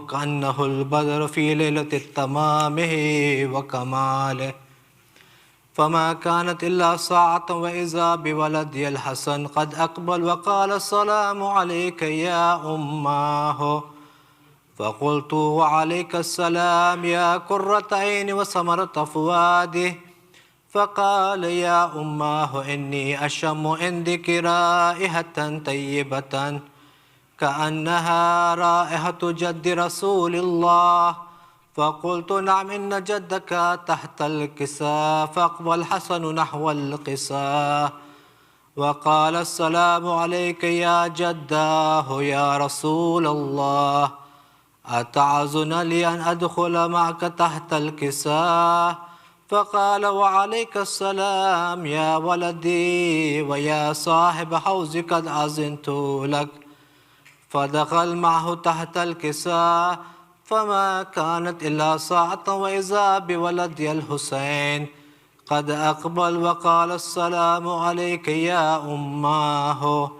كأنه البدر في ليلة تمامه وكماله. فما كانت إلا ساعة وإذا بولدي الحسن قد أقبل وقال السلام عليك يا أماه. فقلت وعليك السلام يا قرة عيني وثمرة فؤادي. فقال يا أماه إني أشم عندك رائحة طيبة كأنها رائحة جد رسول الله. فقلت نعم إن جدك تحت الكساء. فأقبل الحسن نحو الكساء وقال السلام عليك يا جداه يا رسول الله. أتعزن لي أن أدخل معك تحت الكساء؟ فقال وعليك السلام يا ولدي ويا صاحب حوزي قد أذنت لك. فدخل معه تحت الكساء فما كانت إلا ساعة وإذا بولدي الحسين قد أقبل وقال السلام عليك يا أماه.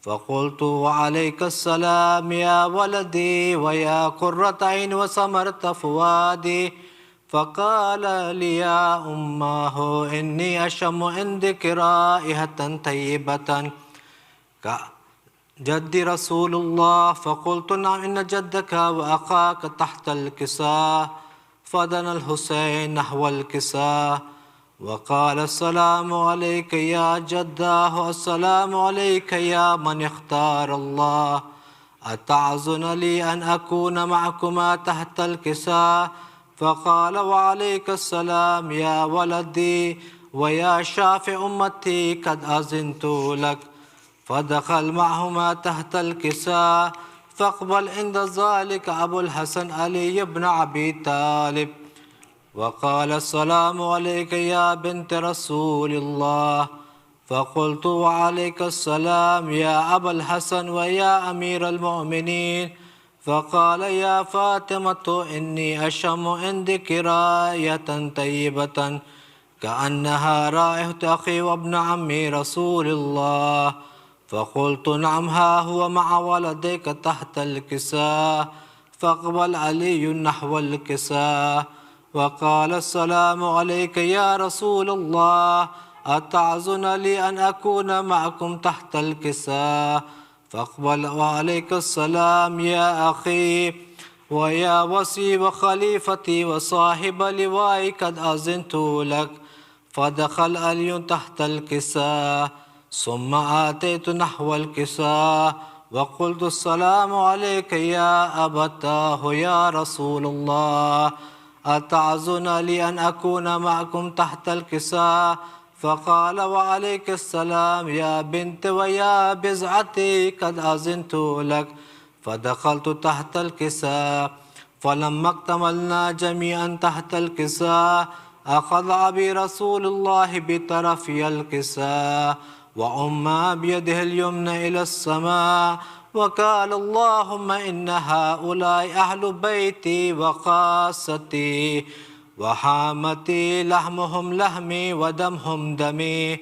فقلت وعليك السلام يا ولدي ويا قرة عين وثمرة فؤادي. فقال لي يا أماه إني أشم عندك رائحة طيبة جد رسول الله. فقلت نعم إن جدك وأخاك تحت الكساء. فدنا الحسين نحو الكساء وقال السلام عليك يا جداه السلام عليك يا من اختار الله. أتعزن لي أن أكون معكما تحت الكساء؟ فقال وعليك السلام يا ولدي ويا شافع أمتي قد أذنت لك. فدخل معهما تحت الكساء فاقبل عند ذلك أبو الحسن علي بن أبي طالب وقال السلام عليك يا بنت رسول الله. فقلت وعليك السلام يا أبا الحسن ويا أمير المؤمنين. فقال يا فاطمة إني أشم عندك راية طيبة كأنها رائحة أخي وابن عمي رسول الله. فقلت نعم ها هو مع ولديك تحت الكساء. فاقبل علي نحو الكساء وقال السلام عليك يا رسول الله. أتعزن لي أن أكون معكم تحت الكساء؟ فاقبل وعليك السلام يا أخي ويا وصي وخليفتي وصاحب لواء قد أذنت لك. فدخل علي تحت الكساء ثم آتيت نحو الكساء وقلت السلام عليك يا أبتاه يا رسول الله. أتعزن لي أن أكون معكم تحت الكساء؟ فقال وعليك السلام يا بنت ويا بزعتي قد أذنت لك. فدخلت تحت الكساء فلما اكتملنا جميعا تحت الكساء أخذ أبي رسول الله بطرفي الكساء وأما بيده اليمنى إلى السماء وقال اللهم إن هؤلاء أهل بيتي وخاصتي وحامتي لحمهم لحمي ودمهم دمي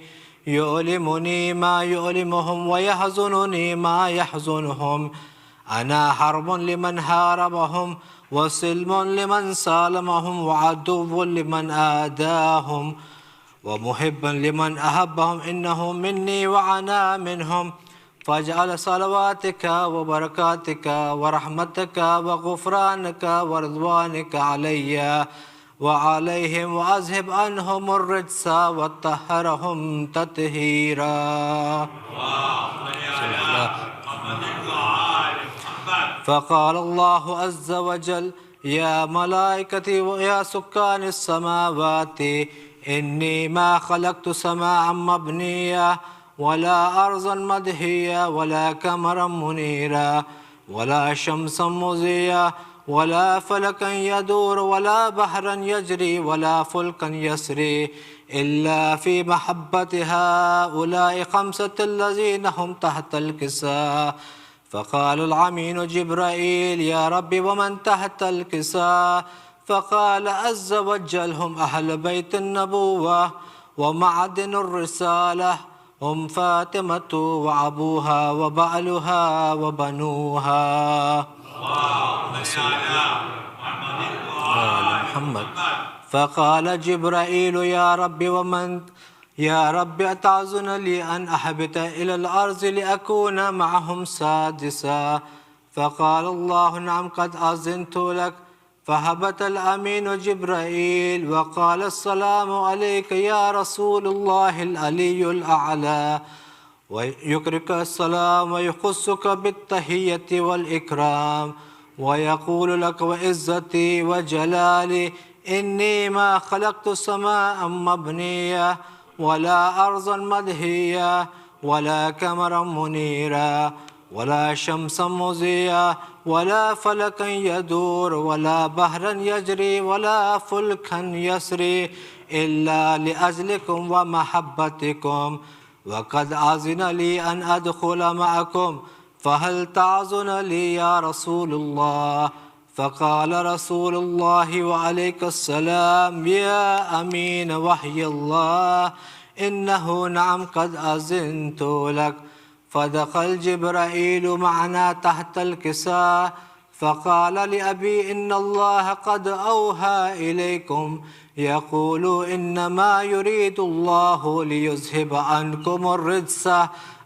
يؤلمني ما يؤلمهم ويحزنني ما يحزنهم. أنا حرب لمن حاربهم وسلم لمن سالمهم وعدو لمن آداهم ومحب لمن أحبهم. إنهم مني وأنا منهم. فاجعل صلواتك وبركاتك ورحمتك وغفرانك ورضوانك علي وعليهم وأذهب عنهم الرجس وطهرهم تطهيرا. فقال الله عز وجل يا ملائكتي ويا سكان السماوات إني ما خلقت سماعا مبنيا ولا أرضا مدهيا ولا قمرا منيرا ولا شمسا مضيا ولا فلكا يدور ولا بحرا يجري ولا فلكا يسري إلا في محبة هؤلاء خمسة الذين هم تحت الكساء. فقال العمين جبرائيل يا رب ومن تحت الكساء؟ فقال عز وجل هم أهل بيت النبوة ومعدن الرسالة هم فاطمة وأبوها وبعلها وبنوها. اللهم صل على محمد وآل محمد. فقال جبرائيل يا رب أتعزن لي أن أحبط إلى الأرض لأكون معهم سادسا. فقال الله نعم قد أذنت لك. فهبط الأمين جبرائيل وقال السلام عليك يا رسول الله العلي الأعلى، ويكرك السلام ويخصك بالتحية والإكرام ويقول لك وعزتي وجلالي إني ما خلقت سماء مبنية ولا أرضا مدهية ولا قمرا منيرا ولا شمسا مضيا ولا فلكا يدور ولا بحرا يجري ولا فلكا يسري إلا لأجلكم ومحبتكم، وقد أذن لي أن أدخل معكم، فهل تعزن لي يا رسول الله؟ فقال رسول الله وعليك السلام يا أمين وحي الله إنه نعم قد أذنت لك. فدخل جبرائيل معنا تحت الكساء فقال لأبي إن الله قد أوحى إليكم يقول إنما يريد الله ليذهب عنكم الرجس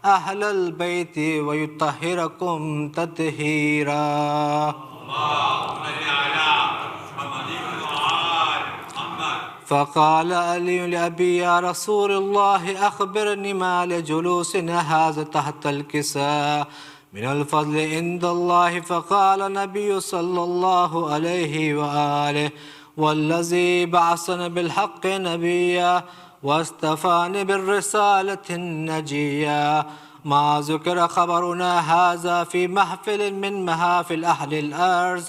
أهل البيت ويطهركم تطهيرا. فقال علي لأبي يا رسول الله أخبرني ما لجلوسنا هذا تحت الكساء من الفضل عند الله. فقال النبي صلى الله عليه وآله والذي بعثنا بالحق نبيا واستفاني بالرسالة النجية ما ذكر خبرنا هذا في محفل من محافل أهل الأرض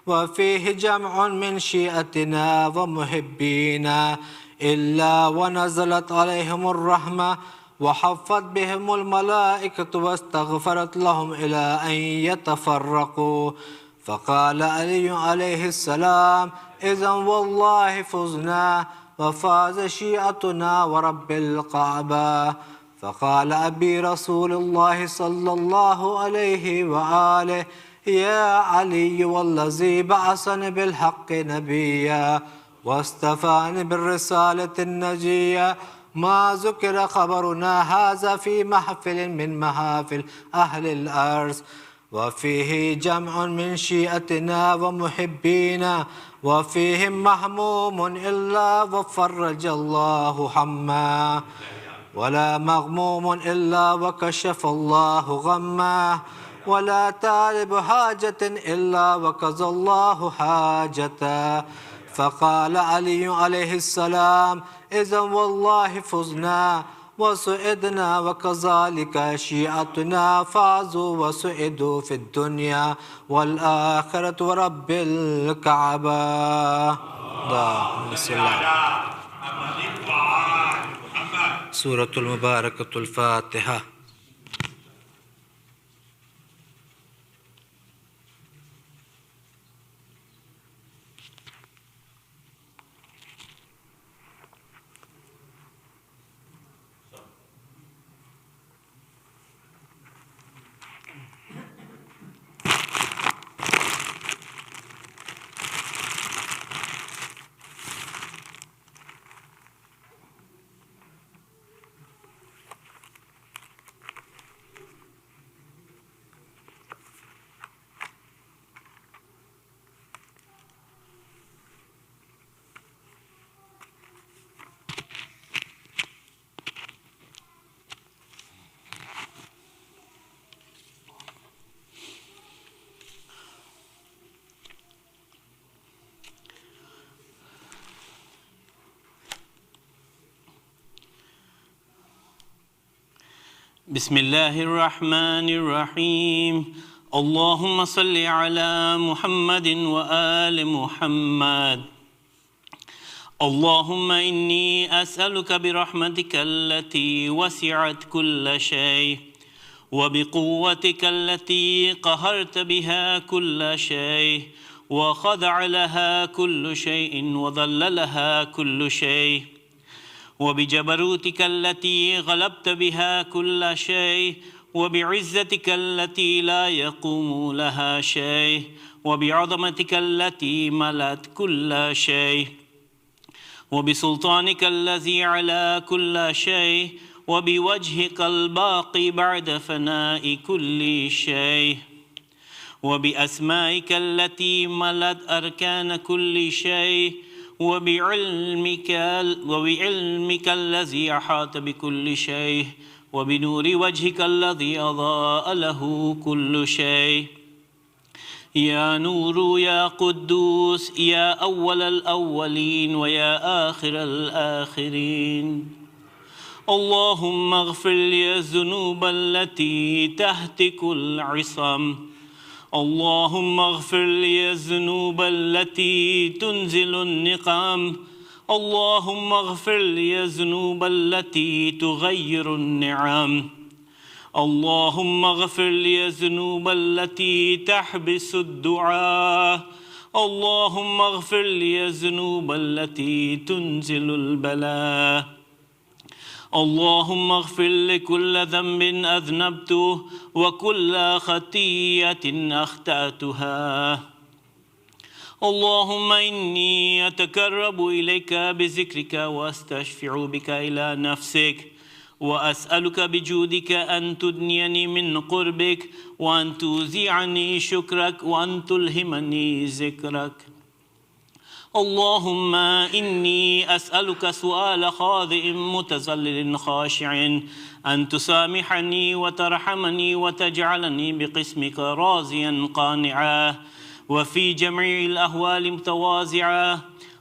وفيه جمع من شيعتنا ومحبينا إلا ونزلت عليهم الرحمة وحفت بهم الملائكة واستغفرت لهم إلى أن يتفرقوا. فقال علي عليه السلام إذن والله فزنا وفاز شيعتنا ورب الكعبة. فقال أبي رسول الله صلى الله عليه وآله يا علي والذي بعثني بالحق نبيا واستفاني بالرسالة النجية ما ذكر خبرنا هذا في محفل من محافل أهل الأرض وفيه جمع من شيعتنا ومحبينا وفيهم محموم إلا وفرج الله حماه ولا مغموم إلا وكشف الله غماه ولا طالب حاجة إلا وقضى الله حاجته. فقال علي عليه السلام إذن والله فزنا وسعدنا وكذلك شيعتنا فازوا وسعدوا في الدنيا والآخرة ورب الكعبة. اللهم صل على محمد. سورة المباركة الفاتحة. بسم الله الرحمن الرحيم. اللهم صل على محمد وآل محمد. اللهم إني أسألك برحمتك التي وسعت كل شيء وبقوتك التي قهرت بها كل شيء وخضع لها كل شيء وذل لها كل شيء وبجبروتك التي غلبت بها كل شيء وبعزتك التي لا يقوم لها شيء وبعظمتك التي ملت كل شيء وبسلطانك الذي على كل شيء وبوجهك الباقي بعد فناء كل شيء وبأسمائك التي ملت أركان كل شيء وبعلمك الذي أحاط بكل شيء وبنور وجهك الذي أضاء له كل شيء يا نور يا قدوس يا أول الأولين ويا آخر الآخرين اللهم اغفر لي الذنوب التي تهتك العصم اللهم اغفر لي الذنوب التي تنزل النقم اللهم اغفر لي الذنوب التي تغير النعم اللهم اغفر لي الذنوب التي تحبس الدعاء اللهم اغفر لي الذنوب التي تنزل البلاء اللهم اغفر لكل ذنب أذنبته وكل خطيئة أخطأتها اللهم إني أتقرب إليك بذكرك وأستشفع بك إلى نفسك وأسألك بجودك أن تدنيني من قربك وأن توزعني شكرك وأن تلهمني ذكرك اللهم إني أسألك سؤال خاضع متذلل خاشع أن تسامحني وترحمني وتجعلني بقسمك راضيا قانعا وفي جميع الأهوال متواضعا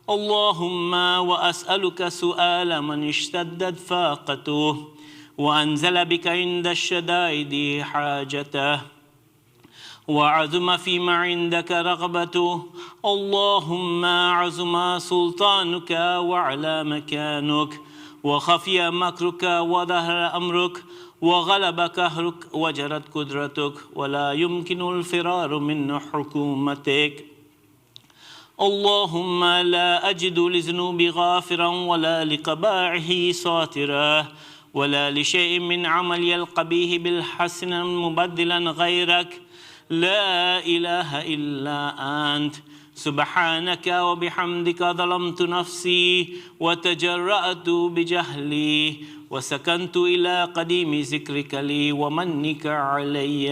اللهم وأسألك سؤال من اشتدت فاقته وأنزل بك عند الشدائد حاجته وعظم فيما عندك رغبته اللهم عظم سلطانك وعلى مكانك وخفي مكرك وظهر أمرك وغلب قهرك وجرت قدرتك ولا يمكن الفرار من حكومتك اللهم لا أجد لذنوبي غافرا ولا لقبائحه ساترا ولا لشيء من عملي القبيح بالحسن مبدلا غيرك لا إله إلا أنت سبحانك وبحمدك ظلمت نفسي وتجرأت بجهلي وسكنت إلى قديم ذكرك لي ومنك علي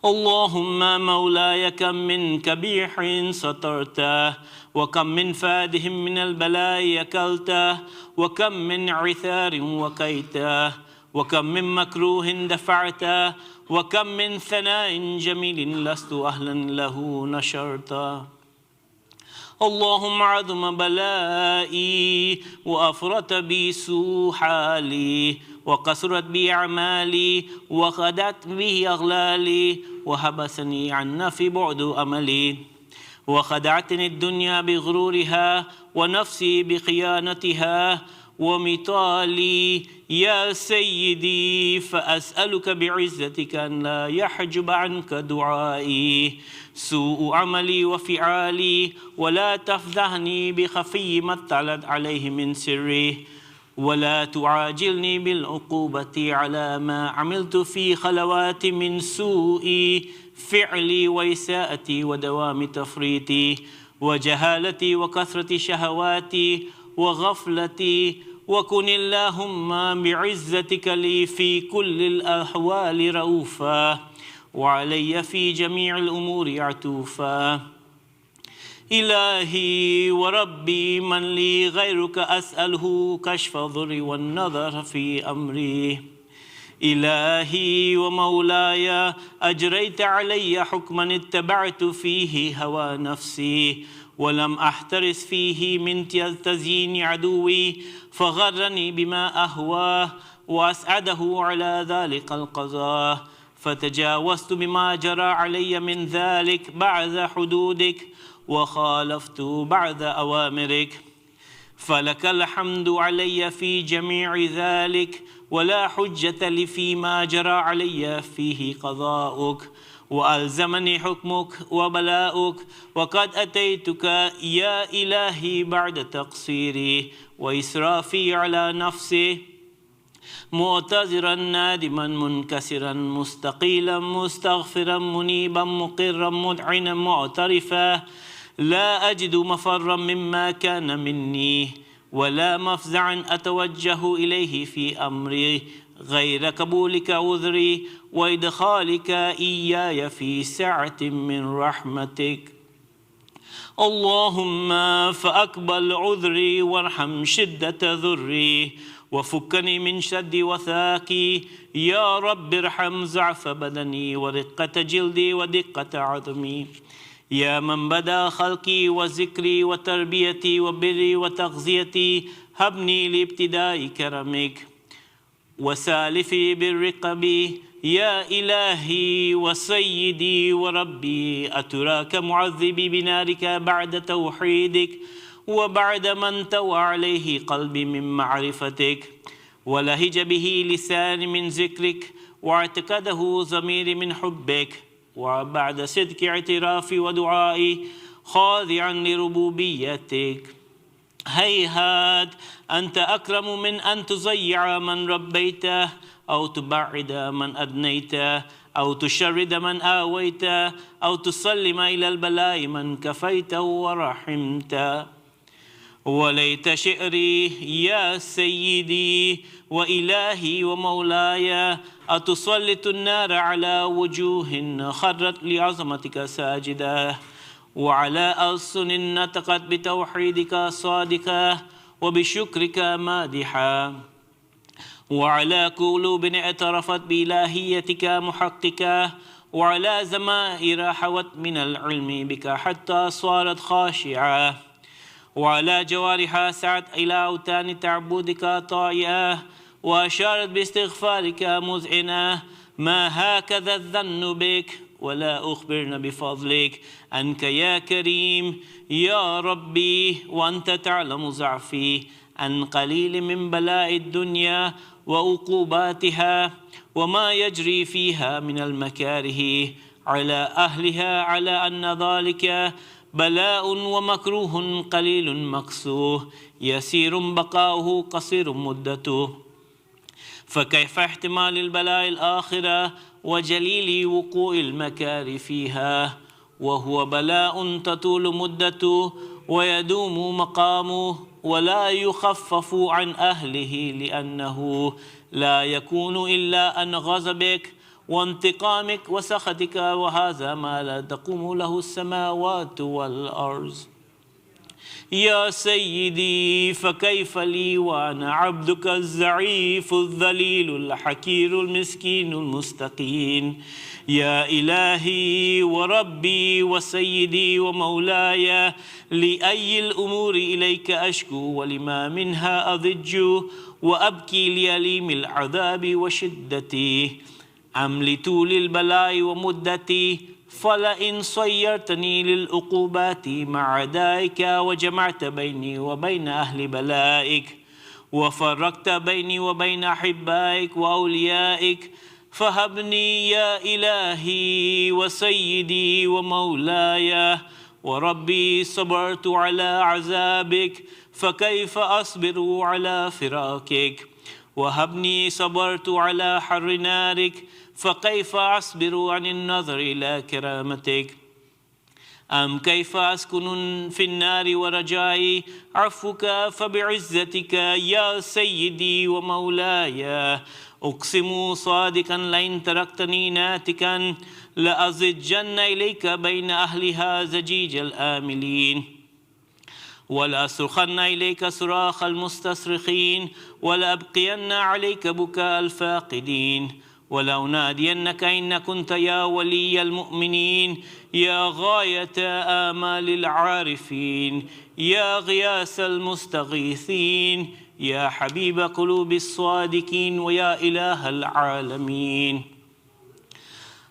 اللهم مولاي كم من كبيح سترته وكم من فادح من البلاء يكلته وكم من عثار وكيته وكم من مكروه دفعته وكم من ثناء جميل لست أهلا له نشرته اللهم عظم بلائي وأفرط بي سوء حالي وقصرت بي أعمالي وخدت بي أغلالي وحبسني عنا في بعد أملي وخدعتني الدنيا بغرورها ونفسي بخيانتها ومثالي يا سيدي فأسألك بعزتك أن لا يحجب عنك دعائي سوء عملي وفعالي ولا تفضحني بخفي ما اطلعت عليه من سري ولا تعاجلني بالعقوبة على ما عملت في خلواتي من سوء فعلي وإساءتي ودوام تفريطي وجهالتي وكثرة شهواتي وغفلتي وكن اللهم بعزتك لي في كل الأحوال رؤوفا وعلي في جميع الأمور عطوفا إلهي وربي من لي غيرك أسأله كشف الضر والنظر في أمري إلهي ومولاي أجريت علي حكما اتبعت فيه هوى نفسي ولم أحترس فيه من تزيين عدوي فغرني بما أهواه وأسعده على ذلك القضاء فتجاوزت بما جرى علي من ذلك بعد حدودك وخالفت بعد أوامرك فلك الحمد علي في جميع ذلك ولا حجة لي فيما جرى علي فيه قضاؤك وألزمني حكمك وبلاؤك وقد أتيتك يا إلهي بعد تقصيري وإسرافي على نفسي معتذرا نادما منكسرا مستقيلا مستغفرا منيبا مقرا مذعنا معترفا لا أجد مفرا مما كان مني ولا مفزعا أتوجه إليه في أمري غير قبولك عذري وإدخالك إياي في سعة من رحمتك. اللهم فأقبل عذري وارحم شدة ذري وفكني من شد وثاقي. يا رب ارحم ضعف بدني ورقة جلدي ودقة عظمي. يا من بدا خلقي وذكري وتربيتي وبري وتغذيتي هبني لابتداء كرمك وسالفي بالرقب. يا إلهي وسيدي وربي أتراك معذبي بنارك بعد توحيدك وبعد من توى عليه قلبي من معرفتك ولهج به لساني من ذكرك واعتقده ضميري من حبك وبعد صدق اعترافي ودعائي خاضعا لربوبيتك. هيهات أنت أكرم من أن تضيع من ربيته أو تبعد من أدنيته أو تشرد من آويته أو تسلم إلى البلاء من كفيته ورحمته. وليت شعري يا سيدي وإلهي ومولاي أتسلط النار على وجوه خرت لعظمتك ساجدة وعلى ألسن نطقت بتوحيدك صادقة وبشكرك مادحة وعلى قلوب اعترفت بإلهيتك محققة وعلى ضمائر حوت من العلم بك حتى صارت خاشعة وعلى جوارح سعت إلى أوتان تعبدك طائعة وأشارت باستغفارك مذعنة. ما هكذا الظن بك ولا أخبرنا بفضلك أنك يا كريم يا ربي وأنت تعلم ضعفي عن قليل من بلاء الدنيا وعقوباتها وما يجري فيها من المكاره على أهلها على أن ذلك بلاء ومكروه قليل مكسوه يسير بقاؤه قصير مدته. فكيف احتمال البلاء الآخرة وجليل وقوع المكاره فيها وهو بلاء تطول مدته ويدوم مقامه ولا يخفف عن أهله لأنه لا يكون إلا عن غضبك وانتقامك وسخطك وهذا ما لا تقوم له السماوات والأرض. يا سيدي فكيف لي وأنا عبدك الضعيف الذليل الحكير المسكين المستقيم. يا إلهي وربي وسيدي ومولاي لأي الأمور إليك أشكو ولما منها أضج وأبكي لأليم العذاب وشدتي أم لطول البلاء ومدتي. فلئن صيرتني للعقوبات مع عدائك وجمعت بيني وبين أهل بلائك وفرقت بيني وبين أحبائك وأوليائك فهبني يا إلهي وسيدي ومولاي وربي. صبرت على عذابك فكيف أصبر على فراقك وهبني. صبرت على حر نارك فكيف أصبر عن النظر إلى كرامتك. أم كيف أسكن في النار ورجائي عفوك فبعزتك يا سيدي ومولاي أقسم صادقا لئن تركتني ناتكا لأزجن إليك بين أهلها زجيج الآملين ولأصرخن إليك صراخ المستصرخين ولأبقين عليك بكاء الفاقدين ولأنادينك إن كنت يا ولي المؤمنين يا غاية آمال العارفين يا غياث المستغيثين يا حبيب قلوب الصادقين ويا إله العالمين.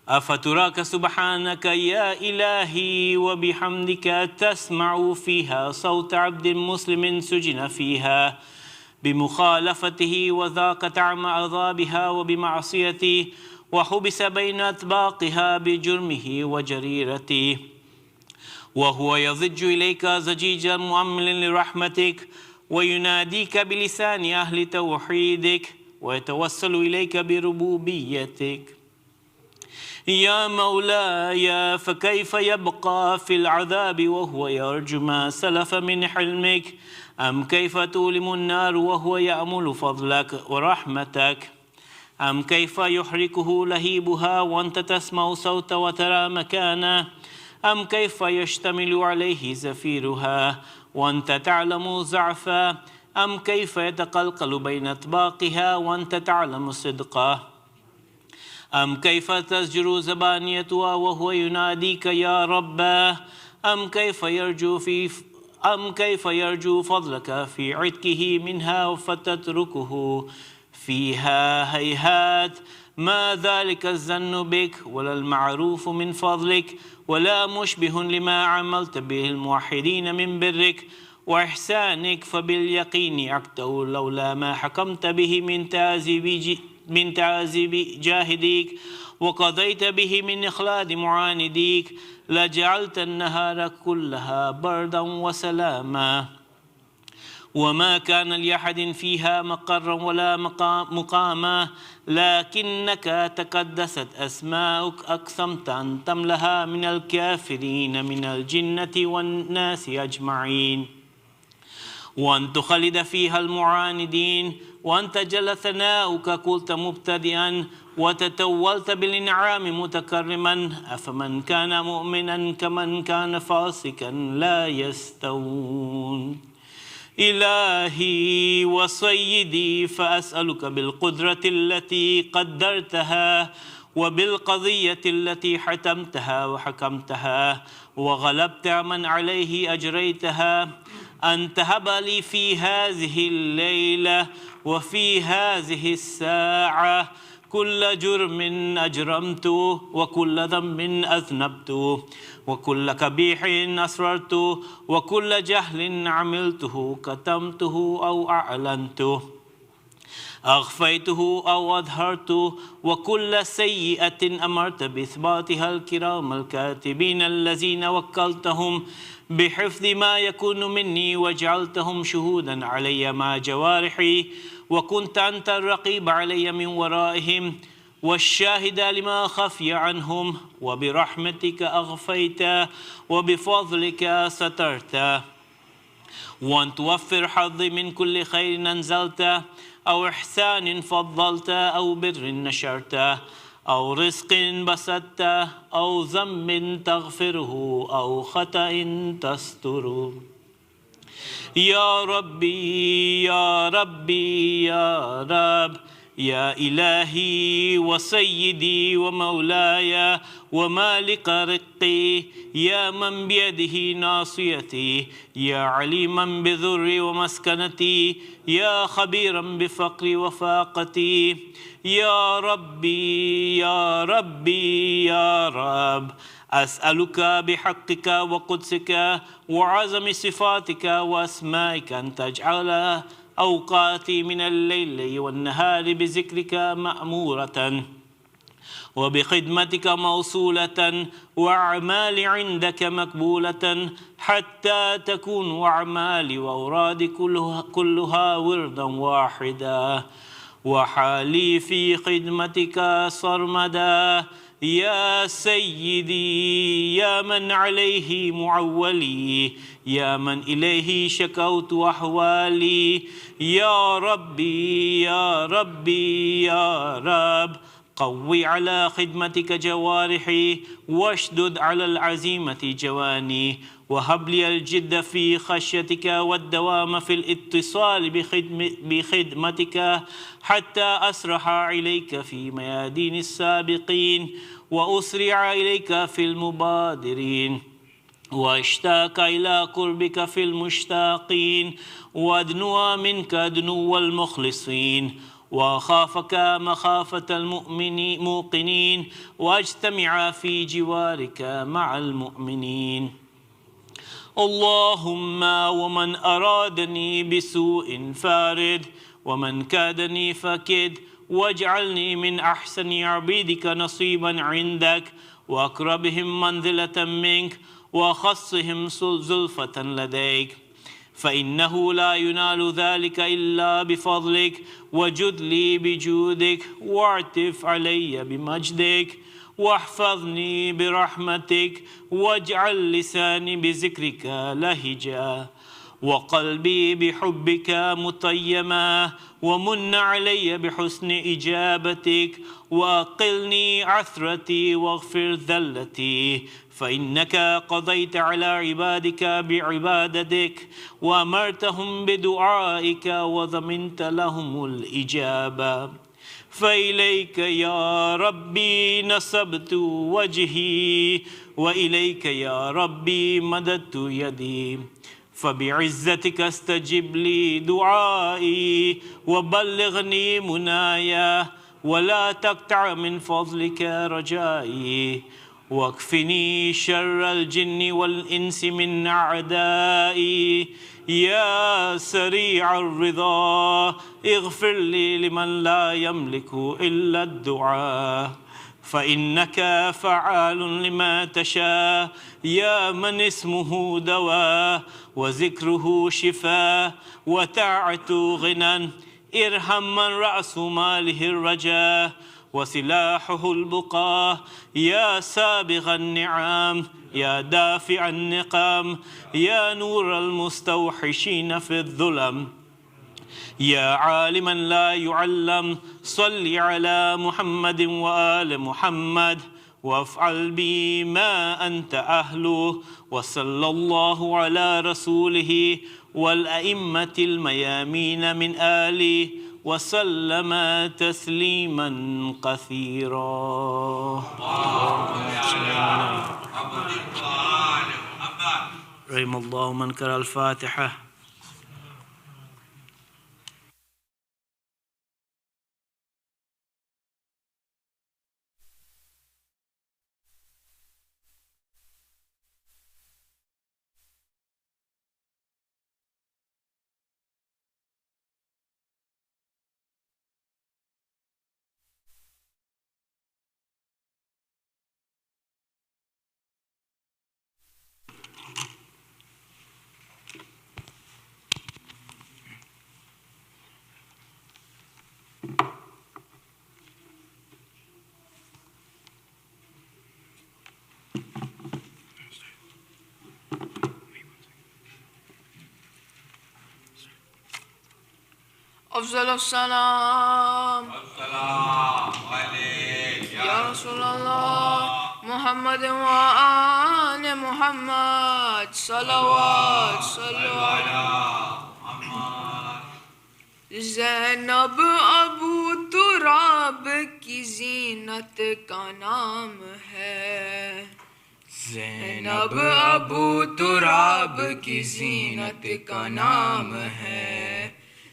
أفتراك سبحانك يا إلهي وبحمدك تسمع فيها صوت عبد مسلم سجن فيها بمخالفته وذاق طعم عذابها وبمعصيته وحبس بين أطباقها بجرمه وجريرته وهو يضج إليك ضجيجا مؤملا لرحمتك ويناديك بلسان أهل توحيدك ويتوسل إليك بربوبيتك. يا مولاي فكيف يبقى في العذاب وهو يرجو ما سلف من حلمك؟ أم كيف تؤلم النار وهو يأمل فضلك ورحمتك؟ أم كيف يحركه لهيبها وأنت تسمع صوت وترى مكانه؟ أم كيف يشتمل عليه زفيرها وأنت تعلم ضعفه؟ أم كيف يتقلقل بين أطباقها وأنت تعلم صدقه؟ أم كيف تزجر زبانيتها وهو يناديك يا رب؟ أم كيف يرجو فضلك في عتقه منها فتتركه فيها هيهات؟ ما ذلك الظن بك ولا المعروف من فضلك ولا مشبه لما عملت به الموحدين من برك وإحسانك، فباليقين أكته لولا ما حكمت به من تعذيب جاهديك وقضيت به من إخلاد معانديك لجعلت النهار كلها بردا وسلاما، وما كان لأحد فيها مقرا ولا مقاما، لكنك تقدست أسماؤك أقسمت أن تملها من الكافرين من الجنة والناس أجمعين، وأن تخلد فيها المعاندين، وأن تجل ثناؤك قلت مبتدئا وتتولت بالإنعام متكرما، أفمن كان مؤمنا كمن كان فاسقا لا يستوون. إلهي وسيدي فأسألك بالقدرة التي قدرتها وبالقضية التي حتمتها وحكمتها وغلبت من عليه أجريتها أن تهب لي في هذه الليلة وفي هذه الساعة كل جرم أجرمته وكل ذنب أذنبته وكل قبيح أسررته وكل جهل عملته كتمته أو أعلنته أخفيته أو أظهرته وكل سيئة أمرت بإثباتها الكرام الكاتبين الذين وكلتهم بحفظ ما يكون مني وجعلتهم شهودا علي مع جوارحي وكنت أنت الرقيب علي من ورائهم والشاهد لما خفي عنهم وبرحمتك أغفيت وبفضلك سترت، وأن توفر حظي من كل خير أنزلت أو إحسان فضلت أو بر نشرت أو رزق بسطت أو ذنب تغفره أو خطأ تستره. يا ربي يا ربي يا رب يا إلهي وسيدي ومولاي ومالك رقي، يا من بيده ناصيتي، يا عليما بذري ومسكنتي، يا خبيرا بفقري وفاقتي، يا ربي يا ربي يا رب أسألك بحقك وقدسك وعظم صفاتك وأسمائك أن تجعل أوقاتي من الليل والنهار بذكرك مأمورة وبخدمتك موصولة وأعمالي عندك مقبولة حتى تكون أعمالي وأورادي كلها وردا واحدا وحالي في خدمتك صرمدا. يا سيدي يا من عليه معولي، يا من إليه شكوت أحوالي، يا ربي يا ربي يا رب قوي على خدمتك جوارحي واشدد على العزيمة جواني وهب لي الجد في خشيتك والدوام في الاتصال بخدمتك حتى أسرح إليك في ميادين السابقين وأسرع إليك في المبادرين واشتاق إلى قربك في المشتاقين وأدنو منك دنو المخلصين وخافك مخافة الموقنين واجتمع في جوارك مع المؤمنين. اللهم ومن أرادني بسوء فارد ومن كادني فكد واجعلني من أحسن عبيدك نصيبا عندك وأقربهم منزلة منك وأخصهم زلفة لديك، فإنه لا ينال ذلك إلا بفضلك وجد لي بجودك واعطف علي بمجدك واحفظني برحمتك واجعل لساني بذكرك لهجا وقلبي بحبك متيما ومن علي بحسن إجابتك وأقلني عثرتي واغفر ذلتي فإنك قضيت على عبادك بعبادتك وأمرتهم بدعائك وضمنت لهم الإجابة فإليك يا ربي نصبت وجهي وإليك يا ربي مددت يدي فبعزتك استجب لي دعائي وبلغني منايا ولا تقطع من فضلك رجائي واكفني شر الجن والإنس من أعدائي يا سريع الرضا اغفر لي لمن لا يملك إلا الدعاء فإنك فعال لما تشاء يا من اسمه دواء وذكره شفاء وطاعته غنى ارحم من رأس ماله الرجاء وسلاحه البقاء يا سابغ النعم يا دافع النقم يا نور المستوحشين في الظلم يا عالما لا يعلم صل على محمد وآل محمد وافعل بي ما أنت أهله وصلى الله على رسوله والأئمة الميامين من آله وسلم تسليما كثيرا. رحم الله من قرأ الفاتحة. أفضل السلام عليك يا رسول الله محمد وآل محمد صلوات صلوا على محمد. زینب ابو تراب کی زینت کا نام ہے. زینب ابو تراب کی زینت کا نام ہے.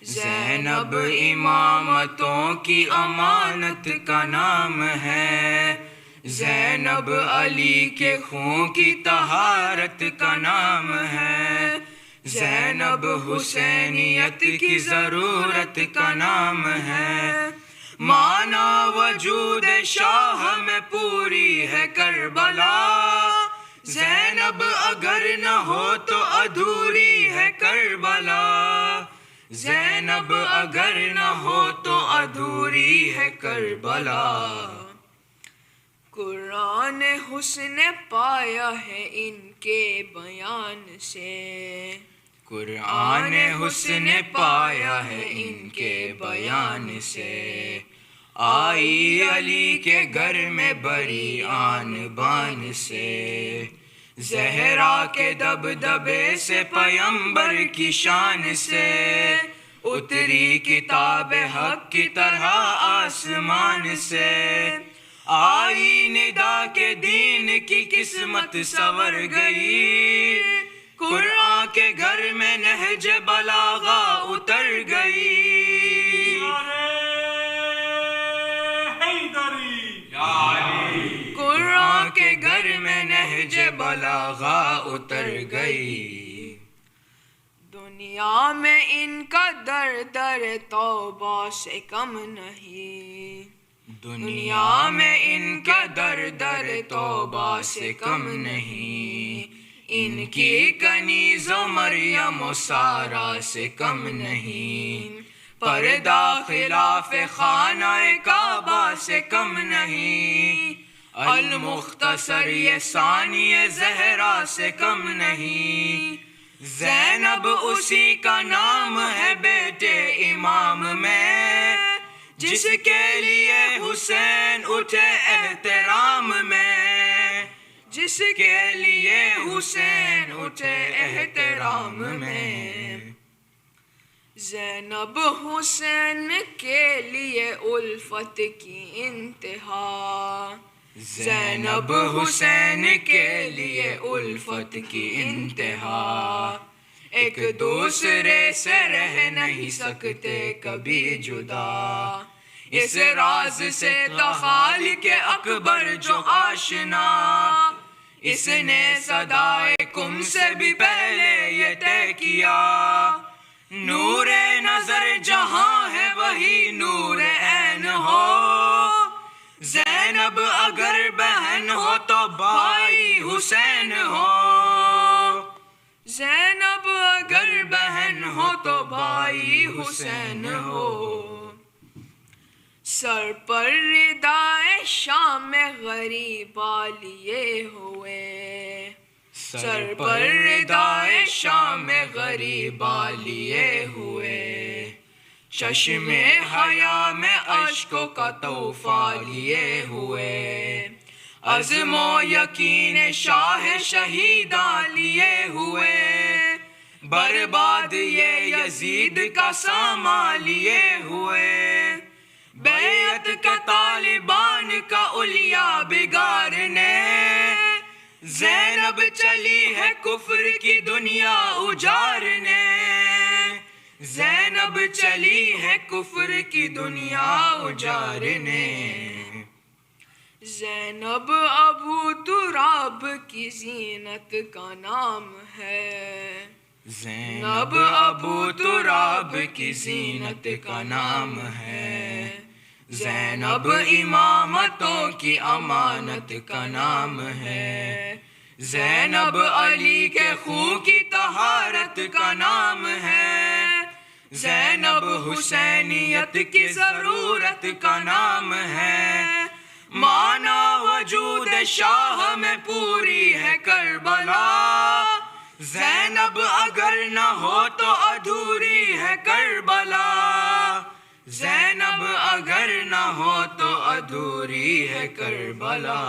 زینب امامتوں کی امانت کا نام ہے. زینب علی کے خون کی طہارت کا نام ہے. زینب حسینیت کی ضرورت کا نام ہے. مانا وجود شاہ میں پوری ہے کربلا. زینب اگر نہ ہو تو ادھوری ہے کربلا. زینب اگر نہ ہو تو ادھوری ہے کربلا. قرآن حسن پایا ہے ان کے بیان سے. قرآن حسن پایا ہے ان کے بیان سے. آئی علی کے گھر میں بری آن بان سے. زہرا کے دبدبے سے پیمبر کی شان سے. اتری کتاب حق کی طرح آسمان سے. آئی ندا کے دین کی قسمت سور گئی. قرآن کے گھر میں نہج بلاغہ اتر گئی. قرآن کے گھر میں نہج بلاغہ اتر گئی. دنیا میں ان کا در توبہ سے کم نہیں. دنیا میں ان کا در توبہ سے کم نہیں. ان کی کنیز و مریم و سارا سے کم نہیں، پردہ خلاف خانہ کعبہ سے کم نہیں، المختصر یہ ثانی زہرا سے کم نہیں، زینب اسی کا نام ہے بیٹے امام میں، جس کے لیے حسین اٹھے احترام میں، جس کے لیے حسین اٹھے احترام میں، زینب حسین کے لیے الفت کی انتہا، زینب حسین کے لیے الفت کی انتہا، ایک دوسرے سے رہ نہیں سکتے کبھی جدا، اس راز سے تھا خالق اکبر جو آشنا، اس نے صدائے کم سے بھی پہلے یہ طے کیا، نور نظر جہاں ہے وہی نور عین ہو، زینب اگر بہن ہو تو بھائی حسین ہو، زینب اگر بہن ہو تو بھائی حسین ہو، سر پر ردائے شام غریبا لیے ہوئے، سر پر ردائے شام غریبا لیے ہوئے، چشم حیا میں اشکوں کا تحفہ لیے ہوئے، عزم و یقین شاہ شہیداں لیے ہوئے، برباد یہ یزید کا سامان لیے ہوئے، بیعت کا طالبان کا اولیاء بگارنے، زینب چلی ہے کفر کی دنیا اجارنے، زینب چلی ہے کفر کی دنیا اجارنے، زینب ابو تراب کی زینت کا نام ہے، زینب ابو تراب کی زینت کا نام ہے، زینب امامتوں کی امانت کا نام ہے، زینب علی کے خون کی طہارت کا نام ہے، زینب حسینیت کی ضرورت کا نام ہے، مانا وجود شاہ میں پوری ہے کربلا، زینب اگر نہ ہو تو ادھوری ہے کربلا، زینب اگر نہ ہو تو ادھوری ہے کربلا،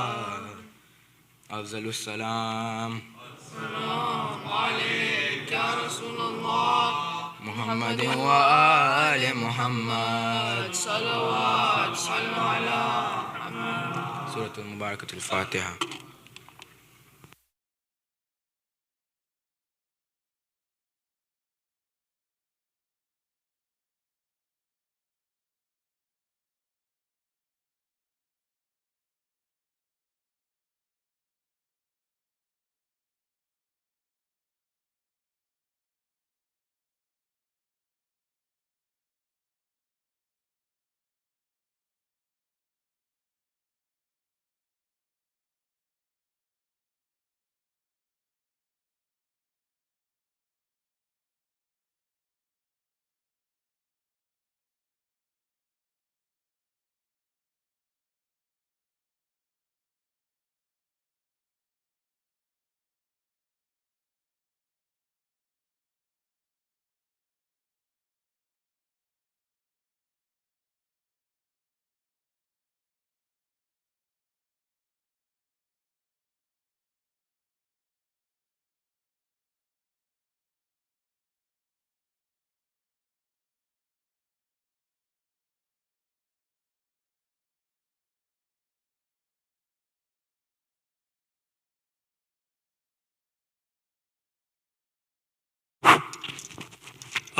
افضل السلام السلام علیک یا رسول اللہ محمد و آل محمد، صلوات صلو علی محمد۔ سورۃ المبارکۃ الفاتحہ۔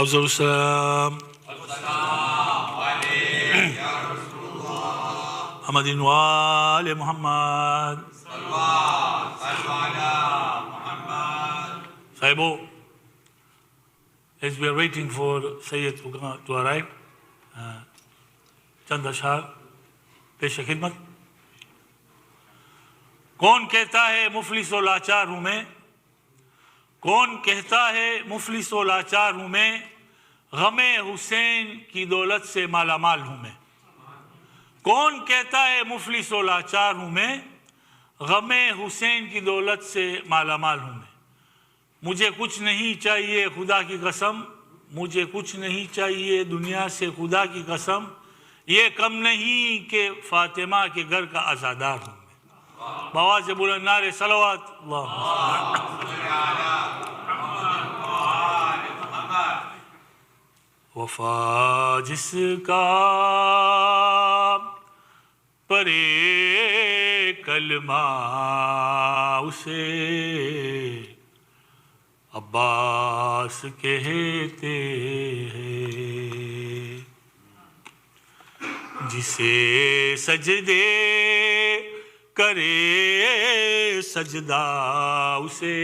افضل السلام محمد و آل محمد، صاحبو، as we are waiting for Sayyid to arrive, چند اشعار پیش خدمت۔ کون کہتا ہے مفلس و لاچار ہوں میں، کون کہتا ہے مفلس و لاچار ہوں میں، غم حسین کی دولت سے مالا مال ہوں میں. کون کہتا ہے مفلس و لاچار ہوں میں، غم حسین کی دولت سے مالا مال ہوں میں. مجھے کچھ نہیں چاہیے خدا کی قسم، مجھے کچھ نہیں چاہیے دنیا سے خدا کی قسم، یہ کم نہیں کہ فاطمہ کے گھر کا عزادار ہوں میں. بآواز سے بلند نعرے صلوات اللہ. وفا جس کا پرے کلمہ اسے عباس کہتے ہیں، جسے سجدے کرے سجدہ اسے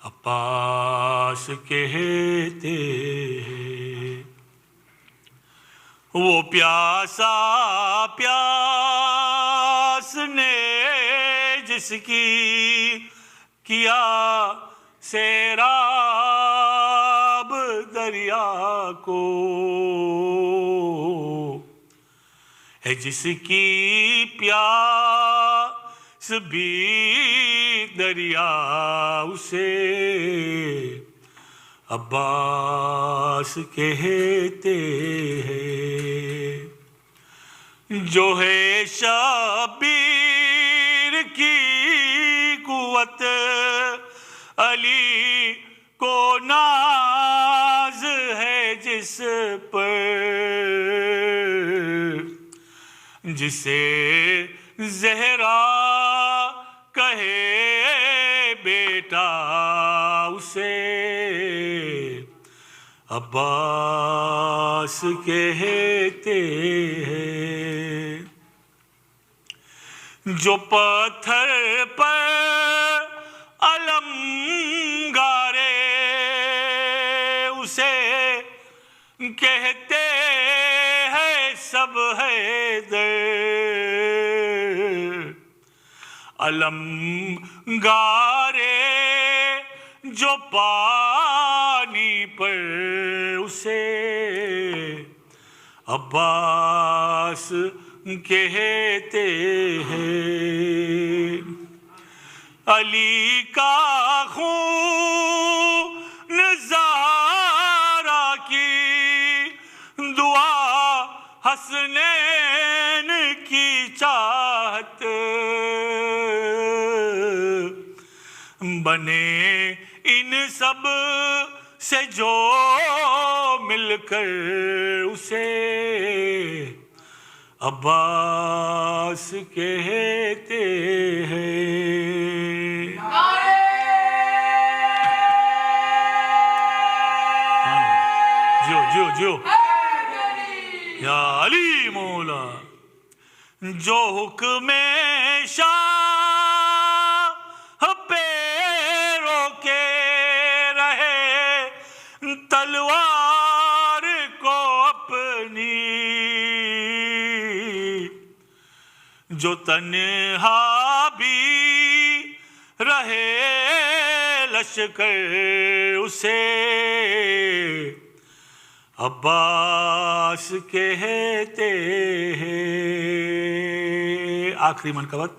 عباس کہتے ہیں. وہ پیاسا پیاس نے جس کی کیا سیراب دریا کو، ہے جس کی پیاس بھی دریا اسے عباس کہتے ہیں. جو ہے شبیر کی قوت علی کو ناز ہے جس پر، جسے زہرا کہے بیٹا اسے عباس کہتے ہیں. جو پتھر پر علم گارے اسے کہتے ہیں سب حیدر، علم گارے جو پانی پر اسے عباس کہتے ہیں. علی کا خون زہرا کی دعا، حسنین کی چاہت، بنے ان سب سے جو مل کر اسے عباس کہتے ہیں. جو یا علی مولا. جو حکم شاہ پہ روکے رہے تلوار کو اپنی، جو تنہا بھی رہے لشکر اسے عباس کہتے ہیں. آخری منقبت.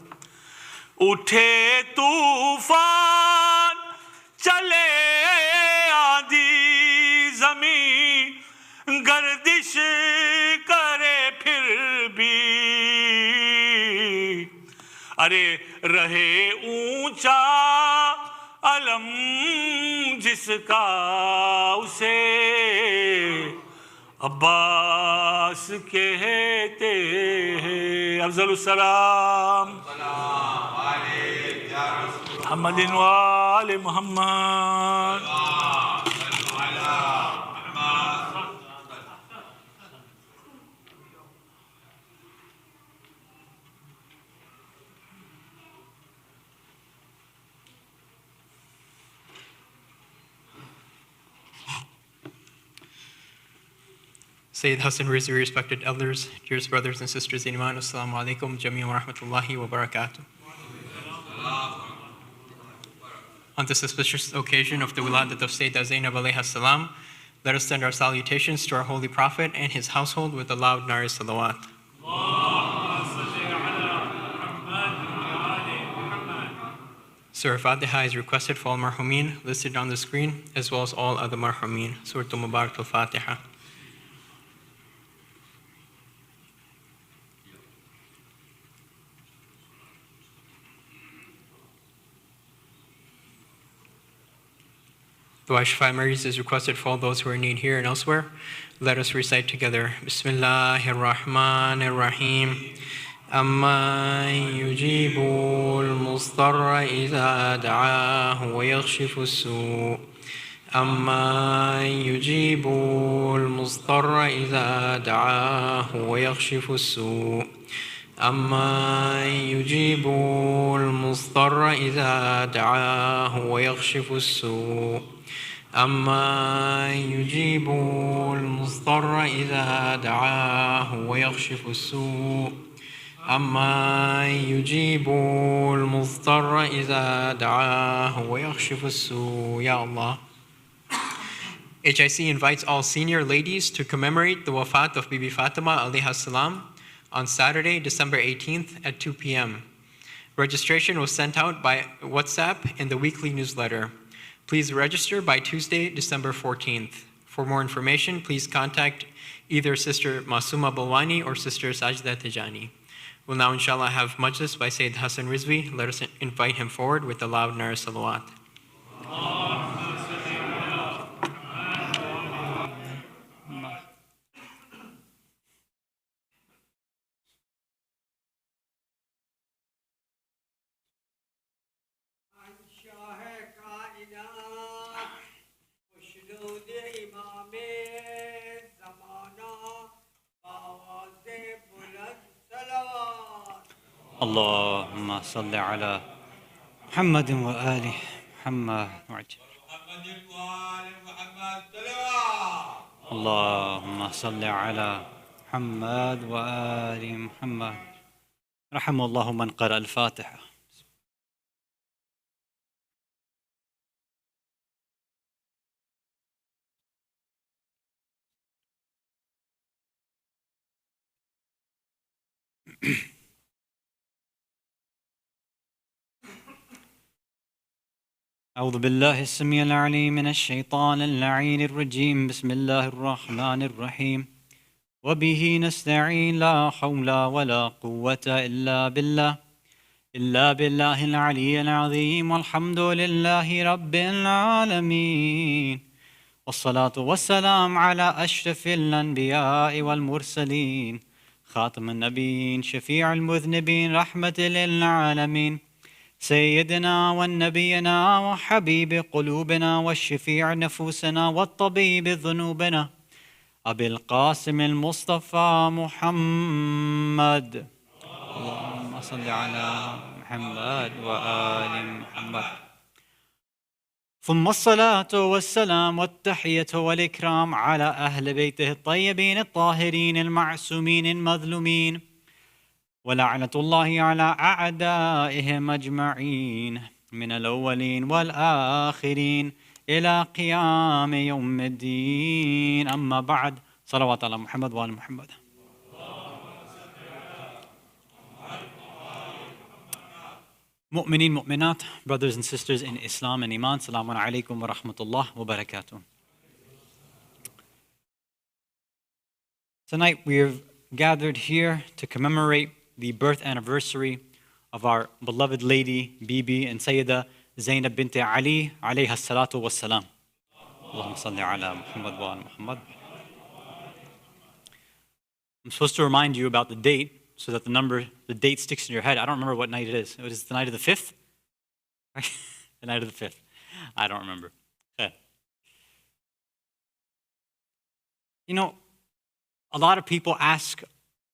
اٹھے طوفان چلے آندھی زمین گردش کرے پھر بھی، ارے رہے اونچا علم جس کا اسے عباس کہتے ہیں. افضل السلام محمد و آل محمد. Sayyid Hasan, Rizvi, respected elders, dearest brothers and sisters in Iman, Assalamu alaikum, Jami'an wa rahmatullahi wa barakatuh. On this auspicious occasion of the wiladat of Sayyidah Zainab alayha salam, let us send our salutations to our Holy Prophet and his household with a loud nari salawat. Surah Fatiha is requested for all marhumin listed on the screen, as well as all other marhumin. Surah Mubarak Fatiha. Dua Shafa Mary's is requested for all those who are in need here and elsewhere. Let us recite together. Bismillahir Rahmanir Rahim. أَمَّن يُجِيبُ الْمُضْطَرَّ إِذَا دَعَاهُ وَيَكْشِفُ السُّوءَ أَمَّن يُجِيبُ الْمُضْطَرَّ إِذَا دَعَاهُ وَيَكْشِفُ السُّوءَ أَمَّن يُجِيبُ الْمُضْطَرَّ إِذَا دَعَاهُ وَيَكْشِفُ السُّوءَ أَمَّن يُجِيبُ الْمُضْطَرَّ إِذَا دَعَاهُ وَيَكْشِفُ السُّوءَ أَمَّن يُجِيبُ الْمُضْطَرَّ إِذَا دَعَاهُ وَيَكْشِفُ السُّوءَ. Ya Allah. HIC invites all senior ladies to commemorate the wafat of Bibi Fatima alayha salam on Saturday, December 18th at 2 p.m. Registration was sent out by WhatsApp in the weekly newsletter. Please register by Tuesday, December 14th. For more information, please contact either Sister Masuma Balwani or Sister Sajda Tijani. We'll now inshallah have majlis by Sayyid Hasan Rizvi. Let us invite him forward with the loud nar salawat. اللهم صل على محمد وآل محمد اللهم صل على محمد وآل محمد. رحم الله من قرأ الفاتحة. أعوذ بالله السميع العليم من الشيطان اللعين الرجيم. بسم الله الرحمن الرحيم. وبه نستعين لا حول ولا قوة إلا بالله العلي العظيم. والحمد لله رب العالمين. والصلاة والسلام على أشرف الأنبياء والمرسلين خاتم النبيين شفيع المذنبين رحمة للعالمين سيدنا والنبينا وحبيب قلوبنا والشفيع نفوسنا والطبيب ذنوبنا أبي القاسم المصطفى محمد. اللهم صل على محمد وآل محمد. ثم الصلاة والسلام والتحية والإكرام على أهل بيته الطيبين الطاهرين المعصومين المظلومين ولعنة الله على أعدائهم أجمعين من الأولين والآخرين إلى قيام يوم الدين. أما بعد، صلوات على محمد وآل محمد. Mu'mineen, mu'minat, brothers and sisters in Islam and Iman, Assalamu alaikum wa rahmatullah wa barakatuh. Tonight we have gathered here to commemorate the birth anniversary of our beloved lady, Bibi and Sayyidah Zainab bint Ali, alayha salatu wassalam. Allahumma salli ala Muhammad wa ala Muhammad. I'm supposed to remind you about the date so that the date sticks in your head. I don't remember what night it is. It was the night of the 5th? The night of the 5th. I don't remember. Okay. You know, a lot of people ask,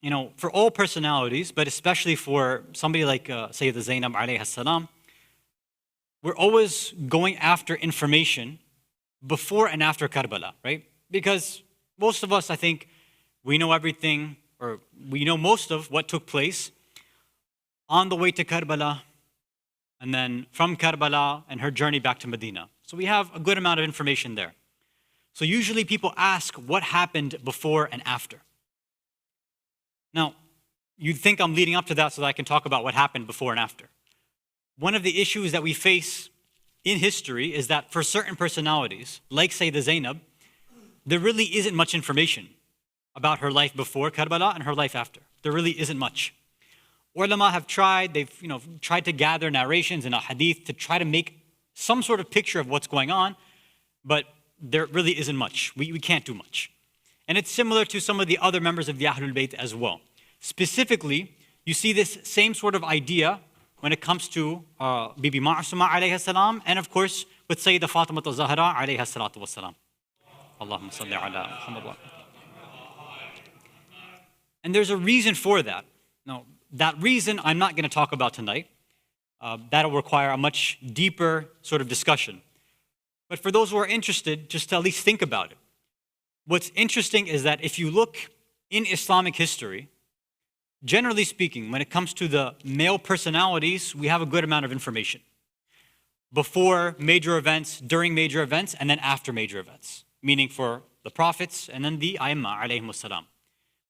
you know, for all personalities, but especially for somebody like Sayyida Zainab alayha salam, we're always going after information before and after Karbala, right? Because most of us, I think, we know everything, or we know most of what took place on the way to Karbala, and then from Karbala and her journey back to Medina. So we have a good amount of information there. So usually people ask what happened before and after. Now, you'd think I'm leading up to that so that I can talk about what happened before and after. One of the issues that we face in history is that for certain personalities, like Sayyida Zainab, there really isn't much information about her life before Karbala and her life after. There really isn't much. Ulama have tried, they've tried to gather narrations in a hadith to try to make some sort of picture of what's going on, but there really isn't much. We can't do much. And it's similar to some of the other members of the Ahlul Bayt as well. Specifically, you see this same sort of idea when it comes to Bibi Ma'asuma alayhi salam, and of course with Sayyida Fatima al-Zahra alayhi salatu wassalam. Allahumma salli ala Muhammad. And there's a reason for that. Now, that reason I'm not going to talk about tonight. That'll require a much deeper sort of discussion. But for those who are interested, just to at least think about it. What's interesting is that if you look in Islamic history, generally speaking, when it comes to the male personalities, we have a good amount of information. Before major events, during major events, and then after major events. Meaning for the prophets and then the Aimma alayhimus salam.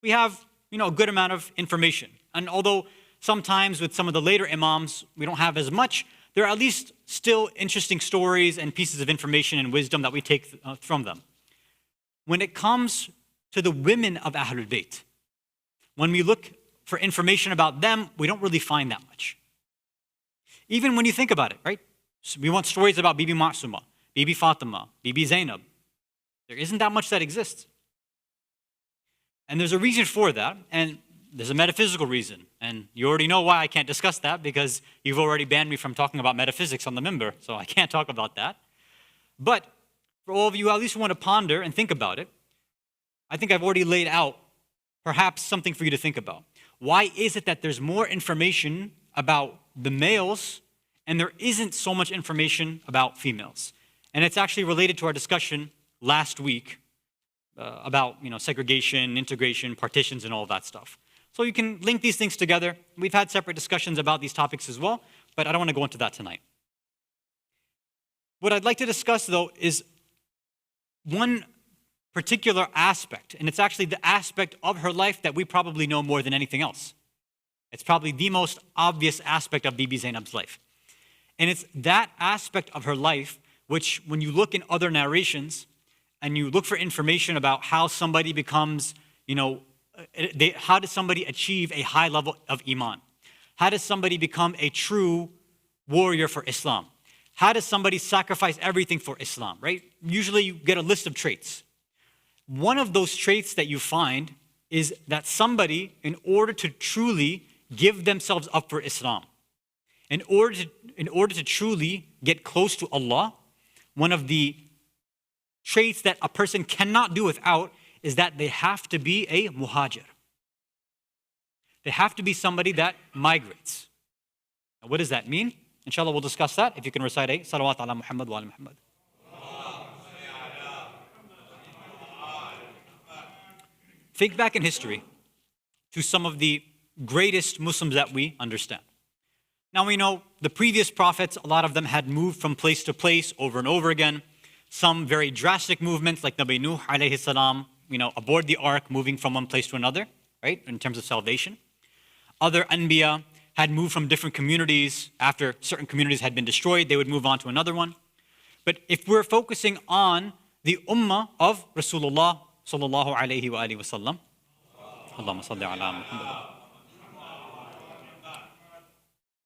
We have, a good amount of information. And although sometimes with some of the later imams, we don't have as much, there are at least still interesting stories and pieces of information and wisdom that we take from them. When it comes to the women of Ahlul Bayt, when we look for information about them, we don't really find that much. Even when you think about it, right? So we want stories about Bibi Ma'suma, Bibi Fatima, Bibi Zainab. There isn't that much that exists. And there's a reason for that, and there's a metaphysical reason. And you already know why I can't discuss that, because you've already banned me from talking about metaphysics on the minbar, so I can't talk about that. But for all of you who at least want to ponder and think about it, I think I've already laid out perhaps something for you to think about. Why is it that there's more information about the males and there isn't so much information about females? And it's actually related to our discussion last week about segregation, integration, partitions, and all of that stuff. So you can link these things together. We've had separate discussions about these topics as well, but I don't want to go into that tonight. What I'd like to discuss, though, is one particular aspect, and it's actually the aspect of her life that we probably know more than anything else. It's probably the most obvious aspect of Bibi Zainab's life. And it's that aspect of her life which, when you look in other narrations and you look for information about how somebody becomes, how does somebody achieve a high level of iman? How does somebody become a true warrior for Islam? How does somebody sacrifice everything for Islam, right? Usually you get a list of traits. One of those traits that you find is that somebody, in order to truly give themselves up for Islam, in order to truly get close to Allah, one of the traits that a person cannot do without is that they have to be a muhajir. They have to be somebody that migrates. Now, what does that mean? Inshallah, we'll discuss that. If you can recite a salawat ala Muhammad wa ala Muhammad. Think back in history to some of the greatest Muslims that we understand. Now we know the previous prophets, a lot of them had moved from place to place over and over again. Some very drastic movements like Nabi Nuh alayhi salam, aboard the ark, moving from one place to another, right, in terms of salvation. Other Anbiya had moved from different communities. After certain communities had been destroyed, they would move on to another one. But if we're focusing on the ummah of Rasulullah sallallahu alayhi wa alihi wa sallam, Allahumma salli ala Muhammad.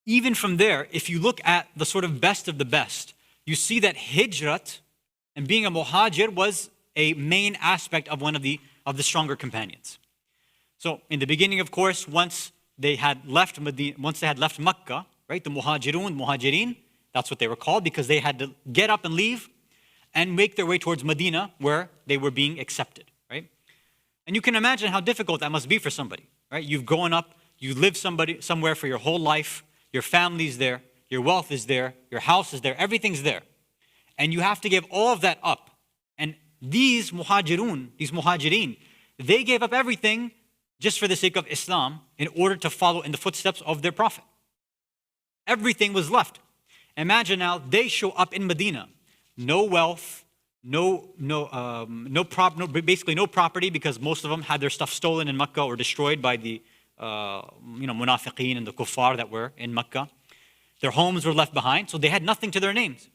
Even from there, if you look at the sort of best of the best, you see that hijrat and being a muhajir was a main aspect of one of the stronger companions. So in the beginning, of course, once they had left Makkah, right, the muhajireen, that's what they were called, because they had to get up and leave and make their way towards Medina, where they were being accepted, right? And you can imagine how difficult that must be for somebody, right? You've grown up, you lived somewhere for your whole life, your family's there, your wealth is there, your house is there, everything's there. And you have to give all of that up. And these muhajireen, they gave up everything just for the sake of Islam in order to follow in the footsteps of their Prophet. Everything was left. Imagine now they show up in Medina. No wealth, basically no property, because most of them had their stuff stolen in Mecca or destroyed by the munafiqeen and the kuffar that were in Mecca. Their homes were left behind, so they had nothing to their names.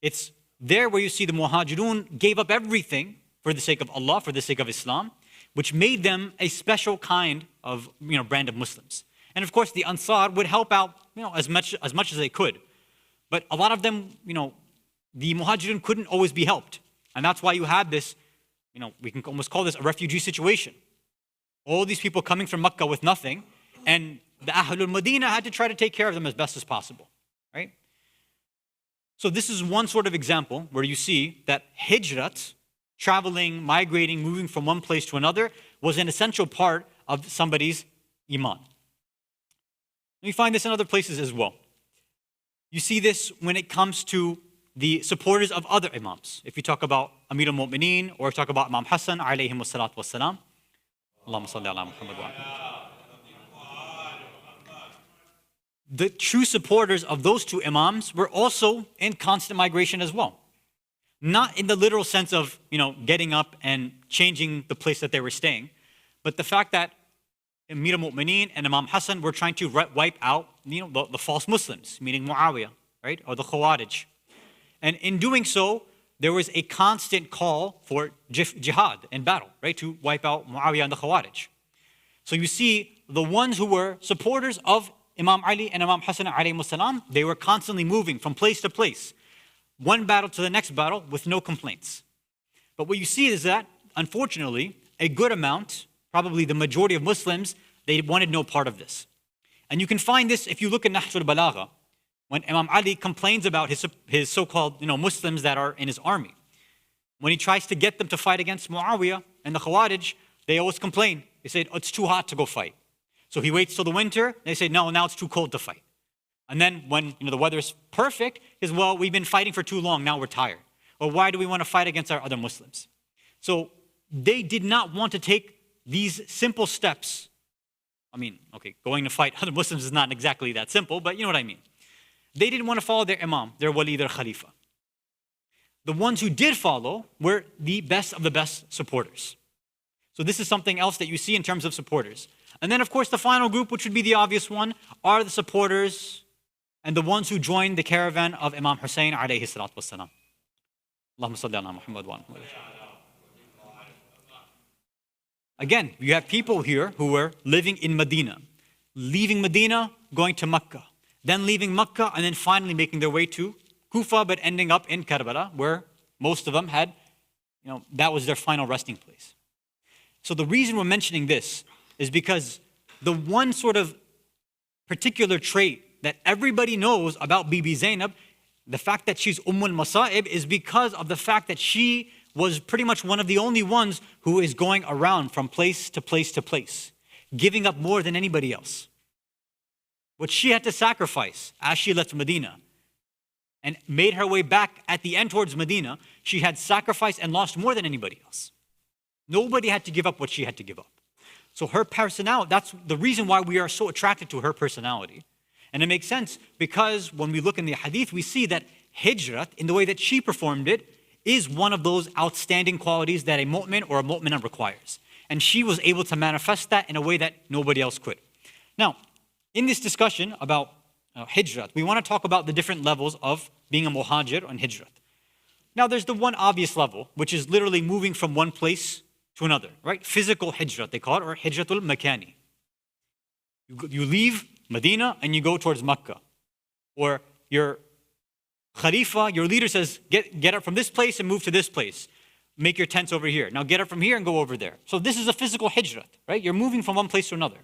It's there where you see the muhajirun gave up everything for the sake of Allah, for the sake of Islam, which made them a special kind of brand of Muslims. And of course, the Ansar would help out as much as they could. But a lot of them, the muhajirun couldn't always be helped. And that's why you had this, we can almost call this a refugee situation. All these people coming from Mecca with nothing, and the Ahlul Medina had to try to take care of them as best as possible, right? So this is one sort of example where you see that hijrat, traveling, migrating, moving from one place to another, was an essential part of somebody's iman. You find this in other places as well. You see this when it comes to the supporters of other imams. If you talk about Amir al-Mu'mineen or talk about Imam Hasan, alayhi wassalatu wassalam. Allahumma salli ala Muhammad wa the true supporters of those two imams were also in constant migration as well. Not in the literal sense of, getting up and changing the place that they were staying, but the fact that Amir al-Mu'mineen and Imam Hasan were trying to wipe out, the false Muslims, meaning Muawiyah, right, or the Khawarij. And in doing so, there was a constant call for jihad and battle, right, to wipe out Muawiyah and the Khawarij. So you see, the ones who were supporters of Imam Ali and Imam Hasan alayhi salam, they were constantly moving from place to place, one battle to the next battle with no complaints. But what you see is that, unfortunately, a good amount, probably the majority of Muslims, they wanted no part of this. And you can find this if you look at Nahj al-Balagha, when Imam Ali complains about his so-called Muslims that are in his army. When he tries to get them to fight against Muawiyah and the Khawarij, they always complain. They say, it's too hot to go fight. So he waits till the winter. They say, no, now it's too cold to fight. And then when the weather is perfect, he says, well, we've been fighting for too long, now we're tired. Or why do we want to fight against our other Muslims? So they did not want to take these simple steps. Going to fight other Muslims is not exactly that simple, but you know what I mean. They didn't want to follow their imam, their wali, their khalifa. The ones who did follow were the best of the best supporters. So this is something else that you see in terms of supporters. And then, of course, the final group, which would be the obvious one, are the supporters and the ones who joined the caravan of Imam Hussein alayhi salatu wassalam. Allahumma salli ala Muhammad wa ala. Again, you have people here who were living in Medina, leaving Medina, going to Mecca, then leaving Mecca, and then finally making their way to Kufa, but ending up in Karbala, where most of them had, that was their final resting place. So the reason we're mentioning this is because the one sort of particular trait that everybody knows about Bibi Zainab, the fact that she's Masa'ib, is because of the fact that she was pretty much one of the only ones who is going around from place to place to place, giving up more than anybody else. What she had to sacrifice as she left Medina and made her way back at the end towards Medina, she had sacrificed and lost more than anybody else. Nobody had to give up what she had to give up. So her personality, that's the reason why we are so attracted to her personality. And it makes sense because when we look in the hadith, we see that hijrat, in the way that she performed it, is one of those outstanding qualities that a mu'min or a mu'minah requires. And she was able to manifest that in a way that nobody else could. Now, in this discussion about hijrat, we want to talk about the different levels of being a muhajir and hijrat. Now, there's the one obvious level, which is literally moving from one place to another, right? Physical hijrat, they call it, or hijratul makani. You leave Medina and you go towards Mecca. Or your Khalifa, your leader says, get up from this place and move to this place. Make your tents over here. Now get up from here and go over there. So this is a physical hijrat, right? You're moving from one place to another.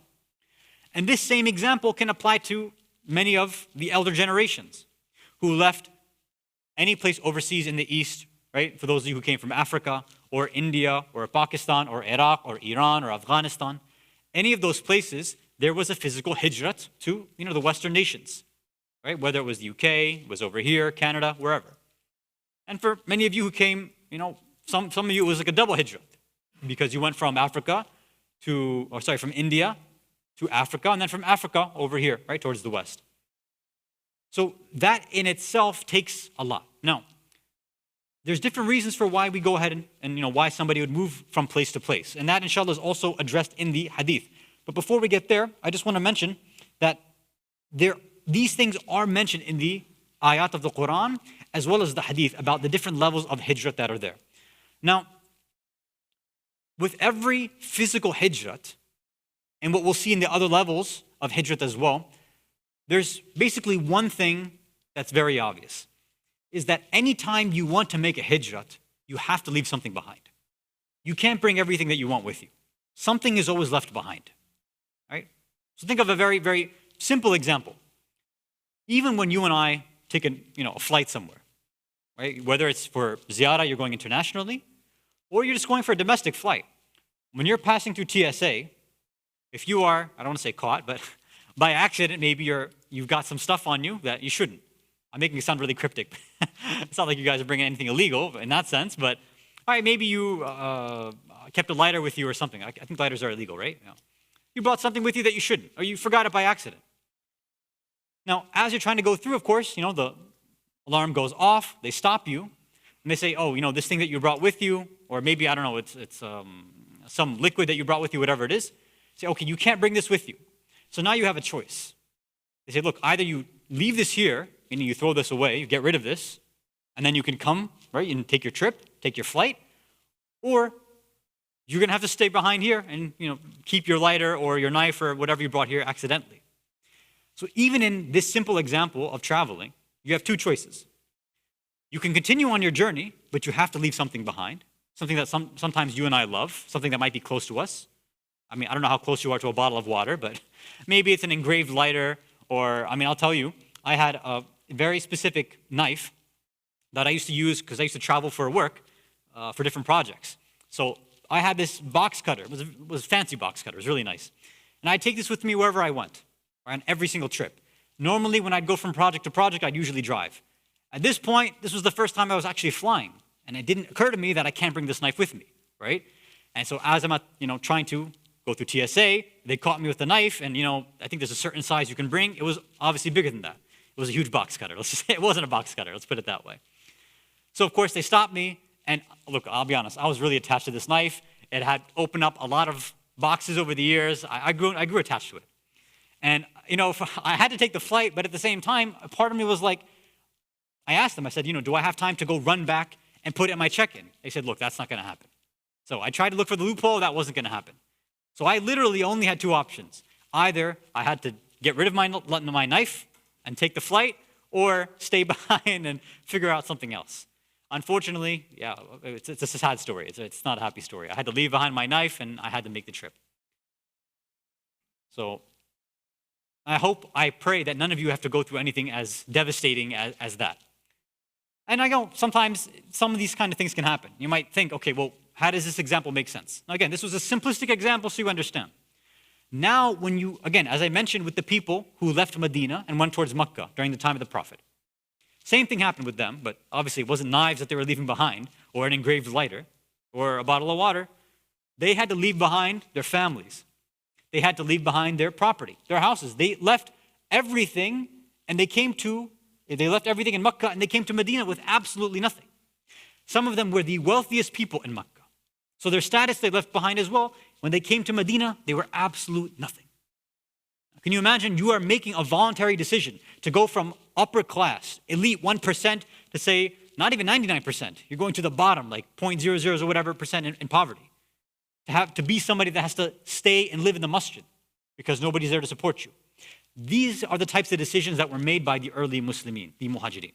And this same example can apply to many of the elder generations who left any place overseas in the East, right? For those of you who came from Africa or India or Pakistan or Iraq or Iran or Afghanistan, any of those places, there was a physical hijrat to, the Western nations, right? Whether it was the UK, it was over here, Canada, wherever. And for many of you who came, some of you, it was like a double hijrat because you went from from India to Africa, and then from Africa over here, right, towards the West. So that in itself takes a lot. Now, there's different reasons for why we go ahead and why somebody would move from place to place. And that, inshallah, is also addressed in the hadith. But before we get there, I just want to mention that these things are mentioned in the ayat of the Quran as well as the hadith about the different levels of hijrat that are there. Now, with every physical hijrat, and what we'll see in the other levels of hijrat as well, there's basically one thing that's very obvious, is that anytime you want to make a hijrat, you have to leave something behind. You can't bring everything that you want with you. Something is always left behind, right? So think of a very, very simple example. Even when you and I take a flight somewhere, right? Whether it's for ziyarah, you're going internationally, or you're just going for a domestic flight. When you're passing through TSA, if you are, I don't want to say caught, but by accident, maybe you've got some stuff on you that you shouldn't. I'm making it sound really cryptic. It's not like you guys are bringing anything illegal in that sense, but all right, maybe you kept a lighter with you or something. I think lighters are illegal, right? No. You brought something with you that you shouldn't, or you forgot it by accident. Now, as you're trying to go through, of course, the alarm goes off, they stop you, and they say, oh, this thing that you brought with you, or maybe, I don't know, it's some liquid that you brought with you, whatever it is. Say, okay, you can't bring this with you. So now you have a choice. They say, look, either you leave this here, meaning you throw this away, you get rid of this, and then you can come, right, and take your trip, take your flight, or you're going to have to stay behind here and, keep your lighter or your knife or whatever you brought here accidentally. So even in this simple example of traveling, you have two choices. You can continue on your journey, but you have to leave something behind, something that sometimes you and I love, something that might be close to us. I mean, I don't know how close you are to a bottle of water, but maybe it's an engraved lighter, or, I'll tell you, I had a very specific knife that I used to use because I used to travel for work, for different projects. So I had this box cutter. It was a fancy box cutter. It was really nice. And I'd take this with me wherever I went, on every single trip. Normally, when I'd go from project to project, I'd usually drive. At this point, this was the first time I was actually flying. And it didn't occur to me that I can't bring this knife with me, right? And so as I'm trying to go through TSA, they caught me with the knife, and I think there's a certain size you can bring. It was obviously bigger than that. It was a huge box cutter. Let's just say it wasn't a box cutter. Let's put it that way. So of course they stopped me, and look, I'll be honest, I was really attached to this knife. It had opened up a lot of boxes over the years. I grew attached to it. And I had to take the flight, but at the same time, a part of me was like, I asked them, I said, do I have time to go run back and put it in my check-in? They said, look, that's not going to happen. So I tried to look for the loophole. That wasn't going to happen. So I literally only had two options. Either I had to get rid of my knife and take the flight, or stay behind and figure out something else. Unfortunately, yeah, it's a sad story. It's not a happy story. I had to leave behind my knife, and I had to make the trip. So I pray that none of you have to go through anything as devastating as that. And I know sometimes some of these kind of things can happen. You might think, okay, well, how does this example make sense? Now, again, this was a simplistic example so you understand. Now, when you, again, as I mentioned with the people who left Medina and went towards Mecca during the time of the Prophet, same thing happened with them, but obviously it wasn't knives that they were leaving behind, or an engraved lighter, or a bottle of water. They had to leave behind their families. They had to leave behind their property, their houses. They left everything, and they left everything in Mecca, and they came to Medina with absolutely nothing. Some of them were the wealthiest people in Mecca. So their status they left behind as well. When they came to Medina, they were absolute nothing. Can you imagine? You are making a voluntary decision to go from upper class, elite 1%, to say, not even 99%. You're going to the bottom, like 0.00 or whatever percent in poverty. To be somebody that has to stay and live in the masjid because nobody's there to support you. These are the types of decisions that were made by the early Muslimin, the Muhajirin.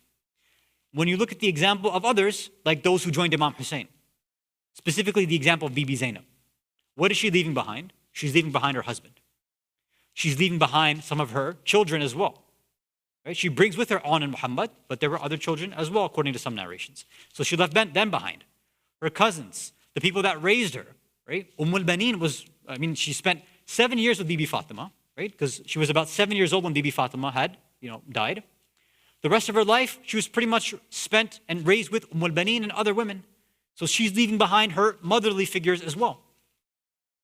When you look at the example of others, like those who joined Imam Hussein, specifically the example of Bibi Zainab, what is she leaving behind? She's leaving behind her husband. She's leaving behind some of her children as well. Right? She brings with her On and Muhammad, but there were other children as well, according to some narrations. So she left them behind. Her cousins, the people that raised her, right? Al-Banin she spent 7 years with Bibi Fatima, right? Because she was about 7 years old when Bibi Fatima had, died. The rest of her life, she was pretty much spent and raised with Al-Banin and other women. So she's leaving behind her motherly figures as well.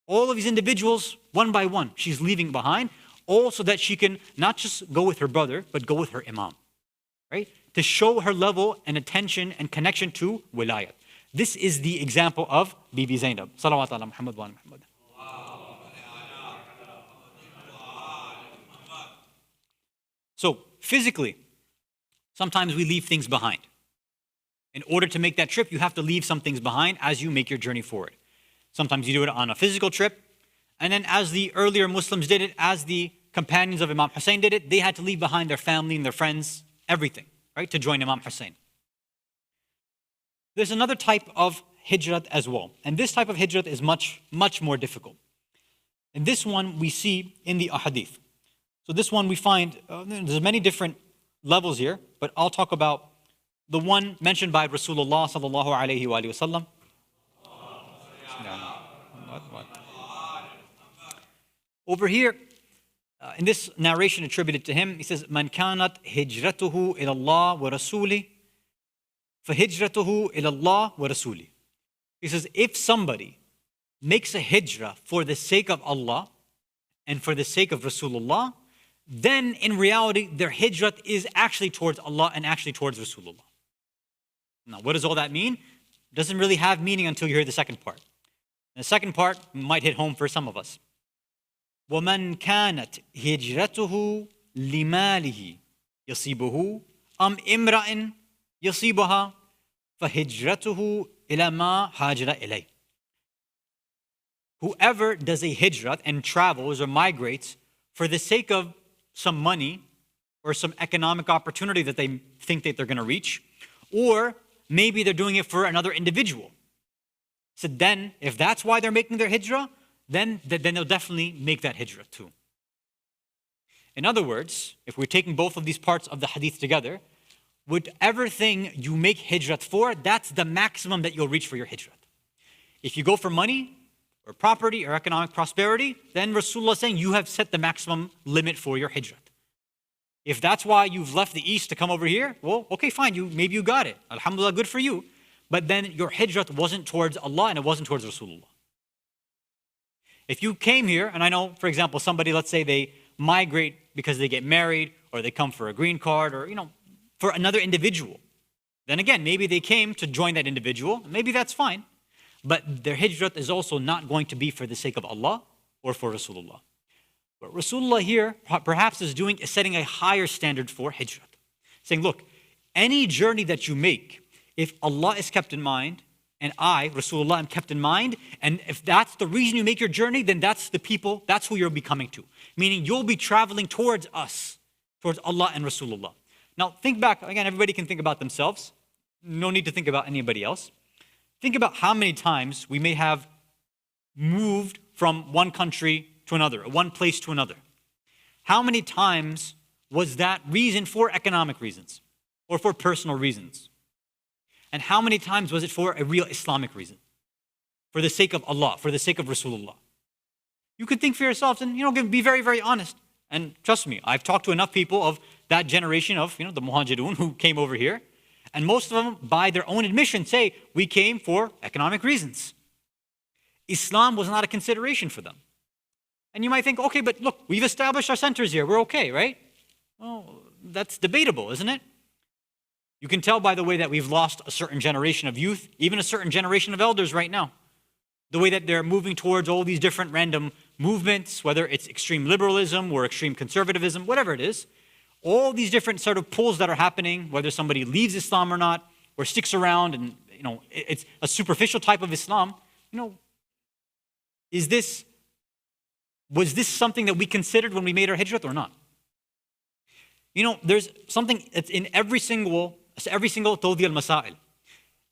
All of these individuals, one by one, she's leaving behind, all so that she can not just go with her brother, but go with her imam, right? To show her level and attention and connection to wilayat. This is the example of Bibi Zainab. Salawat ala Muhammad wa ala Muhammad. So physically, sometimes we leave things behind. In order to make that trip, you have to leave some things behind as you make your journey forward. Sometimes you do it on a physical trip, and then as the earlier Muslims did it, as the companions of Imam Hussein did it, they had to leave behind their family and their friends, everything, right, to join Imam Hussein. There's another type of hijrat as well, and this type of hijrat is much, much more difficult. And this one we see in the ahadith. So this one we find, there's many different levels here, but I'll talk about the one mentioned by Rasulullah sallallahu alayhi wa sallam. Over here, in this narration attributed to him, he says, "Man kanat hijratuhu ila Allah wa rasuli, fahijratuhu ila Allah wa rasuli." He says, if somebody makes a hijrah for the sake of Allah and for the sake of Rasulullah, then in reality, their hijrat is actually towards Allah and actually towards Rasulullah. Now, what does all that mean? It doesn't really have meaning until you hear the second part. And the second part might hit home for some of us. وَمَنْ كَانَتْ هِجْرَتُهُ لِمَالِهِ يَصِيبُهُ أَمْ إِمْرَأٍ يَصِيبُهَا فَهِجْرَتُهُ إِلَى مَا هَاجَرَ إِلَيْهِ. Whoever does a hijrat and travels or migrates for the sake of some money or some economic opportunity that they think that they're going to reach, or maybe they're doing it for another individual. So then, if that's why they're making their hijrah, then they'll definitely make that hijrah too. In other words, if we're taking both of these parts of the hadith together, whatever thing you make hijrat for, that's the maximum that you'll reach for your hijrat. If you go for money or property or economic prosperity, then Rasulullah is saying you have set the maximum limit for your hijrat. If that's why you've left the east to come over here, well, okay, fine, maybe you got it. Alhamdulillah, good for you. But then your hijrat wasn't towards Allah and it wasn't towards Rasulullah. If you came here, and I know, for example, somebody, let's say they migrate because they get married or they come for a green card or, for another individual. Then again, maybe they came to join that individual. Maybe that's fine. But their hijrat is also not going to be for the sake of Allah or for Rasulullah. What Rasulullah here perhaps is setting a higher standard for hijrat. Saying, look, any journey that you make, if Allah is kept in mind, and I, Rasulullah, am kept in mind, and if that's the reason you make your journey, then that's the people, that's who you'll be coming to. Meaning you'll be traveling towards us, towards Allah and Rasulullah. Now think back, again, everybody can think about themselves. No need to think about anybody else. Think about how many times we may have moved from one country to another, or one place to another. How many times was that reason for economic reasons or for personal reasons? And how many times was it for a real Islamic reason? For the sake of Allah, for the sake of Rasulullah. You could think for yourselves and be very, very honest. And trust me, I've talked to enough people of that generation of the Muhajirun who came over here. And most of them, by their own admission, say, we came for economic reasons. Islam was not a consideration for them. And you might think, okay, but look, we've established our centers here. We're okay, right? Well, that's debatable, isn't it? You can tell by the way that we've lost a certain generation of youth, even a certain generation of elders right now. The way that they're moving towards all these different random movements, whether it's extreme liberalism or extreme conservatism, whatever it is, all these different sort of pulls that are happening, whether somebody leaves Islam or not, or sticks around and, it's a superficial type of Islam, was this something that we considered when we made our hijrat or not? There's something that's in every single Tawdi al-Masail.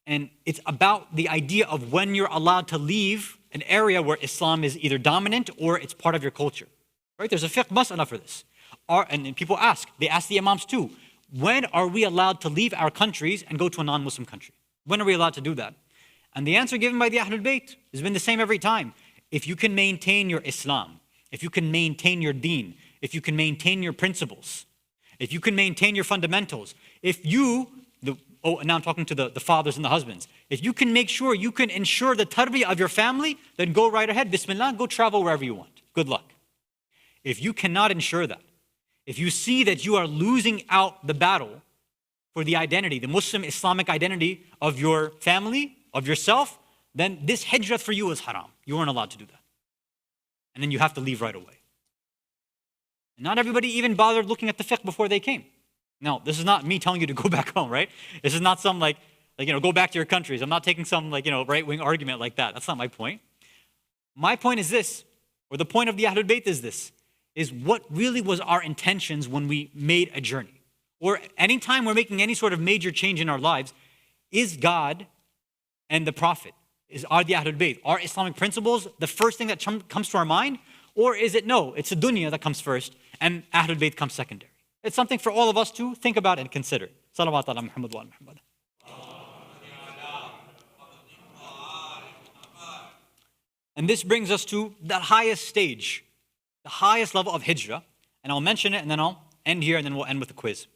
And it's about the idea of when you're allowed to leave an area where Islam is either dominant or it's part of your culture. Right? There's a fiqh mas'ala for this. And people they ask the imams too, when are we allowed to leave our countries and go to a non-Muslim country? When are we allowed to do that? And the answer given by the Ahlul Bayt has been the same every time. If you can maintain your Islam, if you can maintain your deen, if you can maintain your principles, if you can maintain your fundamentals, now I'm talking to the fathers and the husbands. If you can make sure you can ensure the tarbiyah of your family, then go right ahead. Bismillah, go travel wherever you want. Good luck. If you cannot ensure that, if you see that you are losing out the battle for the identity, the Muslim Islamic identity of your family, of yourself, then this hijrat for you is haram. You weren't allowed to do that. And then you have to leave right away. And not everybody even bothered looking at the fiqh before they came. Now, this is not me telling you to go back home, right? This is not some go back to your countries. I'm not taking some right-wing argument like that. That's not my point. My point is this, or the point of the Ahlul Bayt is this, is what really was our intentions when we made a journey. Or anytime we're making any sort of major change in our lives, is God and the Prophet, are the Ahlul Bayt, are Islamic principles the first thing that comes to our mind? Or is it no, it's the dunya that comes first and Ahlul Bayt comes secondary? It's something for all of us to think about and consider. Salawat ala Muhammad wa ala Muhammad. And this brings us to the highest stage, the highest level of hijrah. And I'll mention it and then I'll end here and then we'll end with a quiz.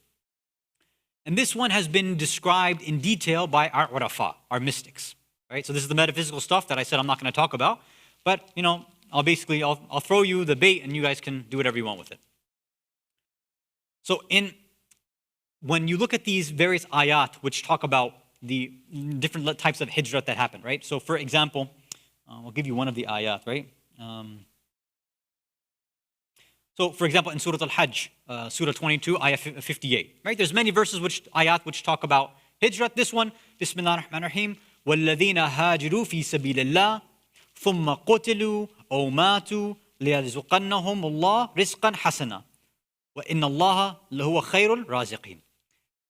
And this one has been described in detail by our urafa, our mystics. Right? So this is the metaphysical stuff that I said I'm not going to talk about. But, I'll throw you the bait and you guys can do whatever you want with it. So when you look at these various ayat which talk about the different types of hijrat that happen, right? So for example, I'll give you one of the ayat, right? So for example, in Surah Al-Hajj, Surah 22, ayah 58, right? There's many verses ayat which talk about hijrat. This one, Bismillah ar-Rahman ar-Rahim, وَالَّذِينَ هَاجِرُوا فِي سَبِيلِ اللَّهِ ثُمَّ قُتِلُوا أَوْ مَاتُوا لِيَرْزُقَنَّهُمُ اللَّهُ رِزْقًا حَسَنًا وَإِنَّ اللَّهَ لَهُوَ خَيْرُ الرَّازِقِينَ.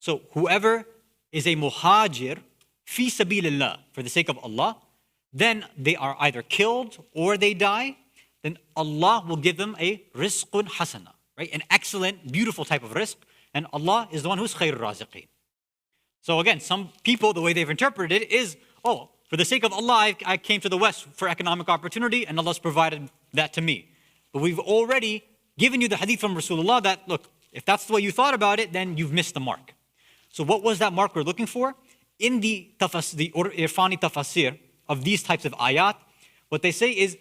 So whoever is a muhajir fi sabilillah, for the sake of Allah, then they are either killed or they die, then Allah will give them a rizqun hasana, right? An excellent, beautiful type of rizq, and Allah is the one who's khairur raziqeen. So again, some people, the way they've interpreted it is, for the sake of Allah, I came to the West for economic opportunity, and Allah's provided that to me. But we've already given you the hadith from Rasulullah that, look, if that's the way you thought about it, then you've missed the mark. So what was that mark we're looking for? In the Irfani tafasir of these types of ayat, what they say is,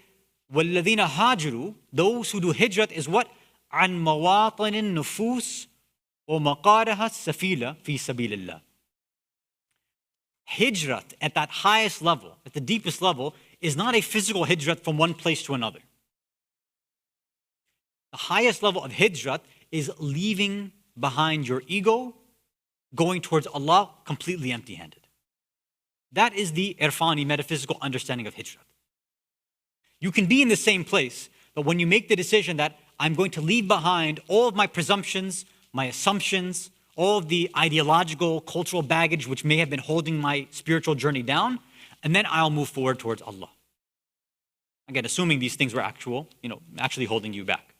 وَالَّذِينَ هَاجِرُوا, those who do hijrat is what? عَنْ مَوَاطِنِ النُّفُوسِ وَمَقَارَهَا السَّفِيلَ فِي سَبِيلِ اللَّهِ. Hijrat at that highest level, at the deepest level, is not a physical hijrat from one place to another. The highest level of hijrat is leaving behind your ego, going towards Allah completely empty-handed. That is the irfani metaphysical understanding of hijrat. You can be in the same place, but when you make the decision that I'm going to leave behind all of my presumptions, my assumptions, all of the ideological, cultural baggage which may have been holding my spiritual journey down, and then I'll move forward towards Allah. Again, assuming these things were actually holding you back.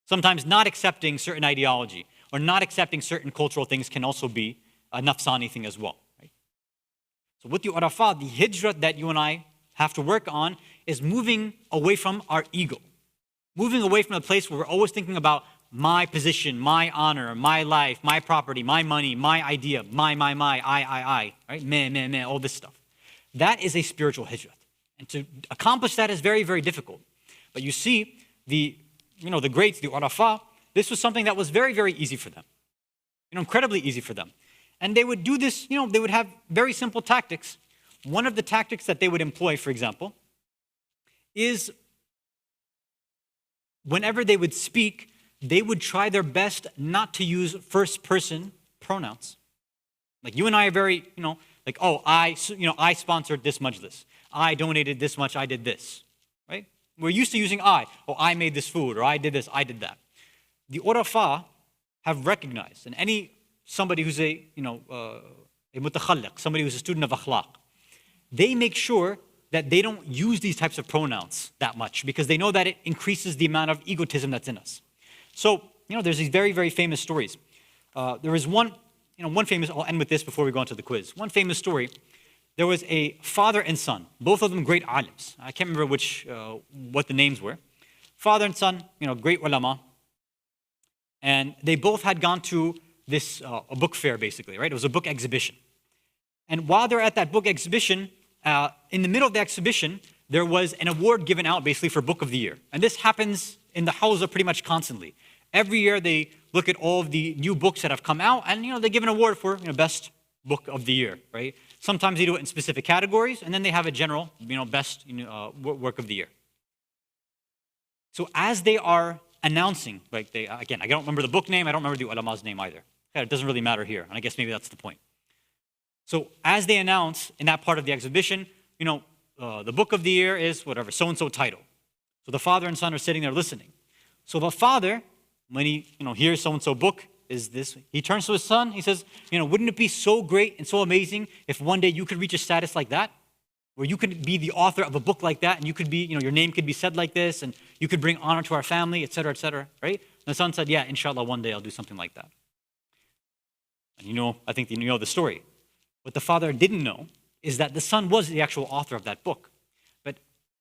Sometimes not accepting certain ideology or not accepting certain cultural things can also be a nafsani thing as well. Right? So with the urafat, the hijrat that you and I have to work on is moving away from our ego. Moving away from a place where we're always thinking about my position, my honor, my life, my property, my money, my idea, my, I, right? Me, all this stuff. That is a spiritual hijrat. And to accomplish that is very, very difficult. But you see, the greats, the urafa, this was something that was very, very easy for them. Incredibly easy for them. And they would do this, they would have very simple tactics. One of the tactics that they would employ, for example, is whenever they would speak, they would try their best not to use first-person pronouns. Like you and I are very, I sponsored this majlis. I donated this much, I did this, right? We're used to using I. I made this food, or I did this, I did that. The urafa have recognized, and somebody who's a mutakhalliq, somebody who's a student of akhlaq, they make sure that they don't use these types of pronouns that much because they know that it increases the amount of egotism that's in us. So, there's these very, very famous stories. There is one famous, I'll end with this before we go on to the quiz. One famous story, there was a father and son, both of them great alims. I can't remember what the names were. Father and son, great ulama. And they both had gone to this, a book fair basically, right? It was a book exhibition. And while they're at that book exhibition, in the middle of the exhibition, there was an award given out basically for Book of the Year. And this happens in the Hawza pretty much constantly. Every year they look at all of the new books that have come out, and they give an award for best book of the year, right? Sometimes they do it in specific categories, and then they have a general, best work of the year. So as they are announcing, like again, I don't remember the book name, I don't remember the ulama's name either. It doesn't really matter here, and I guess maybe that's the point. So as they announce in that part of the exhibition, the book of the year is whatever, so-and-so title. So the father and son are sitting there listening. So the father, when he hears so-and-so book is this, he turns to his son, he says, wouldn't it be so great and so amazing if one day you could reach a status like that? Where you could be the author of a book like that, and you could be, your name could be said like this, and you could bring honor to our family, etc., right? And the son said, yeah, inshallah, one day I'll do something like that. And I think you know the story. What the father didn't know is that the son was the actual author of that book. But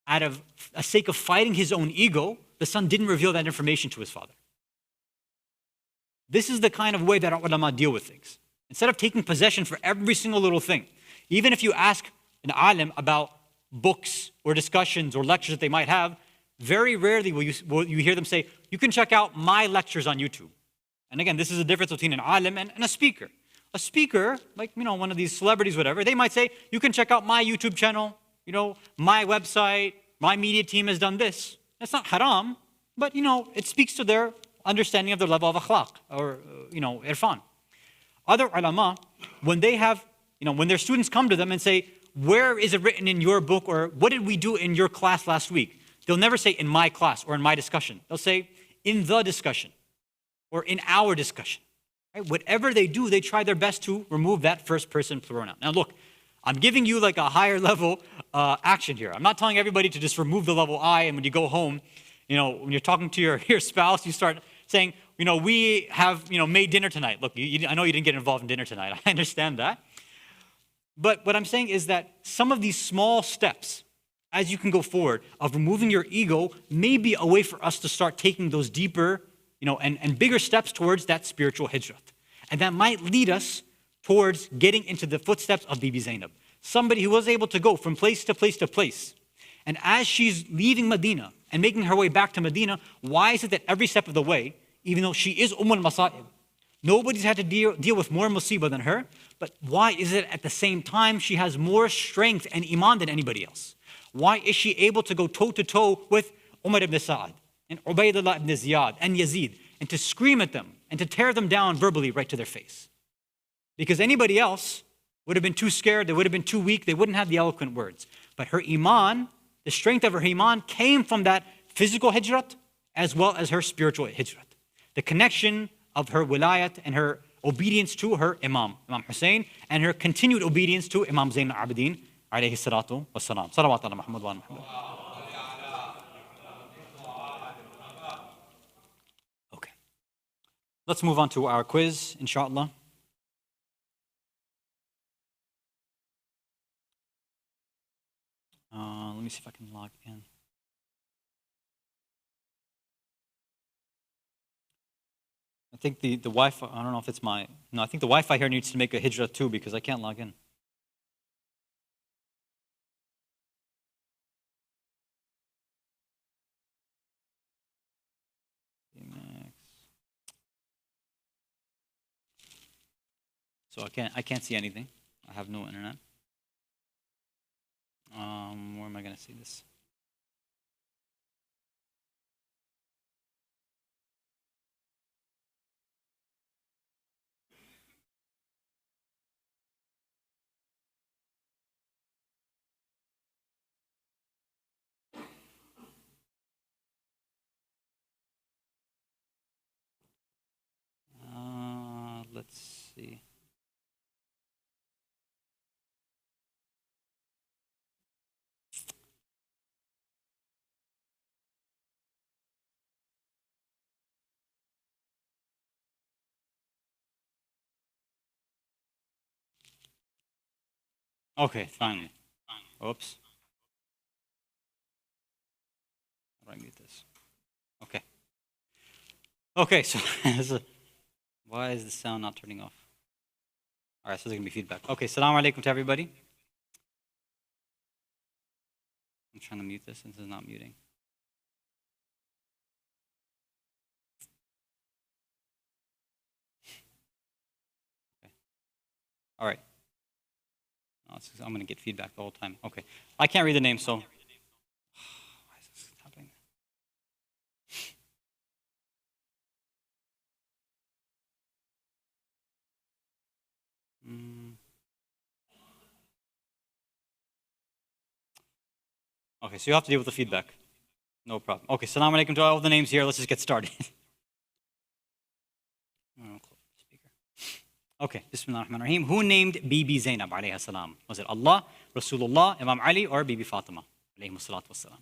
out of a sake of fighting his own ego, the son didn't reveal that information to his father. This is the kind of way that our ulama deal with things. Instead of taking possession for every single little thing, even if you ask an alim about books or discussions or lectures that they might have, very rarely will you hear them say, you can check out my lectures on YouTube. And again, this is the difference between an alim and a speaker. A speaker, like one of these celebrities, whatever, they might say, you can check out my YouTube channel, my website, my media team has done this. That's not haram, but it speaks to their understanding of their level of akhlaq or irfan. Other ulama, when they have, when their students come to them and say, where is it written in your book, or what did we do in your class last week? They'll never say in my class or in my discussion. They'll say in the discussion or in our discussion. Right? Whatever they do, they try their best to remove that first person pronoun. Now look, I'm giving you like a higher level action here. I'm not telling everybody to just remove the level I, and when you go home, when you're talking to your spouse, you start saying, we have, made dinner tonight. Look, I know you didn't get involved in dinner tonight. I understand that. But what I'm saying is that some of these small steps, as you can go forward, of removing your ego, may be a way for us to start taking those deeper, and bigger steps towards that spiritual hijrat. And that might lead us towards getting into the footsteps of Bibi Zainab. Somebody who was able to go from place to place to place. And as she's leaving Medina and making her way back to Medina, why is it that every step of the way, even though she is al-Masa'ib, nobody's had to deal with more musibah than her, but why is it at the same time she has more strength and iman than anybody else? Why is she able to go toe-to-toe with Umar ibn Sa'ad and Ubaydullah ibn Ziyad and Yazid, and to scream at them and to tear them down verbally right to their face? Because anybody else would have been too scared, they would have been too weak, they wouldn't have the eloquent words. But her iman, the strength of her iman came from that physical hijrat as well as her spiritual hijrat. The connection of her wilayat and her obedience to her Imam Hussein, and her continued obedience to Imam Zain al-Abidin alayhi salatu wassalam. Salawat ala Muhammad wa ala Muhammad. Okay. Let's move on to our quiz, inshallah. Let me see if I can log in. I think the Wi-Fi, I don't know if it's no, I think the Wi-Fi here needs to make a hijrah too, because I can't log in. So I can't see anything. I have no internet. Where am I going to see this? Let's see. Okay, finally. Oops. How do I mute this? Okay. Okay, so why is the sound not turning off? All right, so there's going to be feedback. Okay, assalamu alaikum to everybody. I'm trying to mute this since it's not muting. All right. I'm going to get feedback the whole time. Okay. I can't read the name, so. Why is this happening? Okay, so you have to deal with the feedback. No problem. Okay, Assalamu alaikum to all the names here. Let's just get started. Okay, Bismillah ar-Rahman ar-Rahim. Who named Bibi Zainab alayhi salam? Was it Allah, Rasulullah, Imam Ali, or Bibi Fatima alayhi salatu wassalam?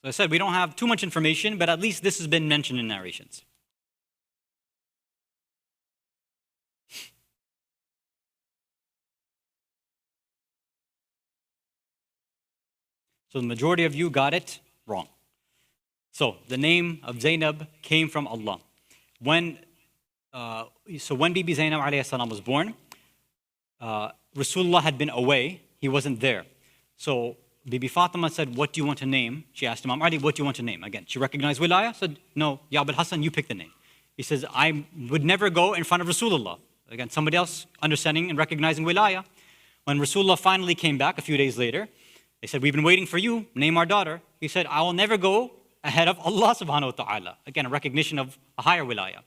So I said we don't have too much information, but at least this has been mentioned in narrations. So the majority of you got it wrong. So the name of Zainab came from Allah. When Bibi Zainab alayhi salam was born, Rasulullah had been away. He wasn't there. So Bibi Fatima said, what do you want to name? She asked Imam Ali, what do you want to name? Again, she recognized Wilaya, said, no, Ya Abul Hasan, you pick the name. He says, I would never go in front of Rasulullah. Again, somebody else understanding and recognizing Wilaya. When Rasulullah finally came back a few days later, they said, we've been waiting for you, name our daughter. He said, I will never go ahead of Allah subhanahu wa ta'ala. Again, a recognition of a higher wilaya.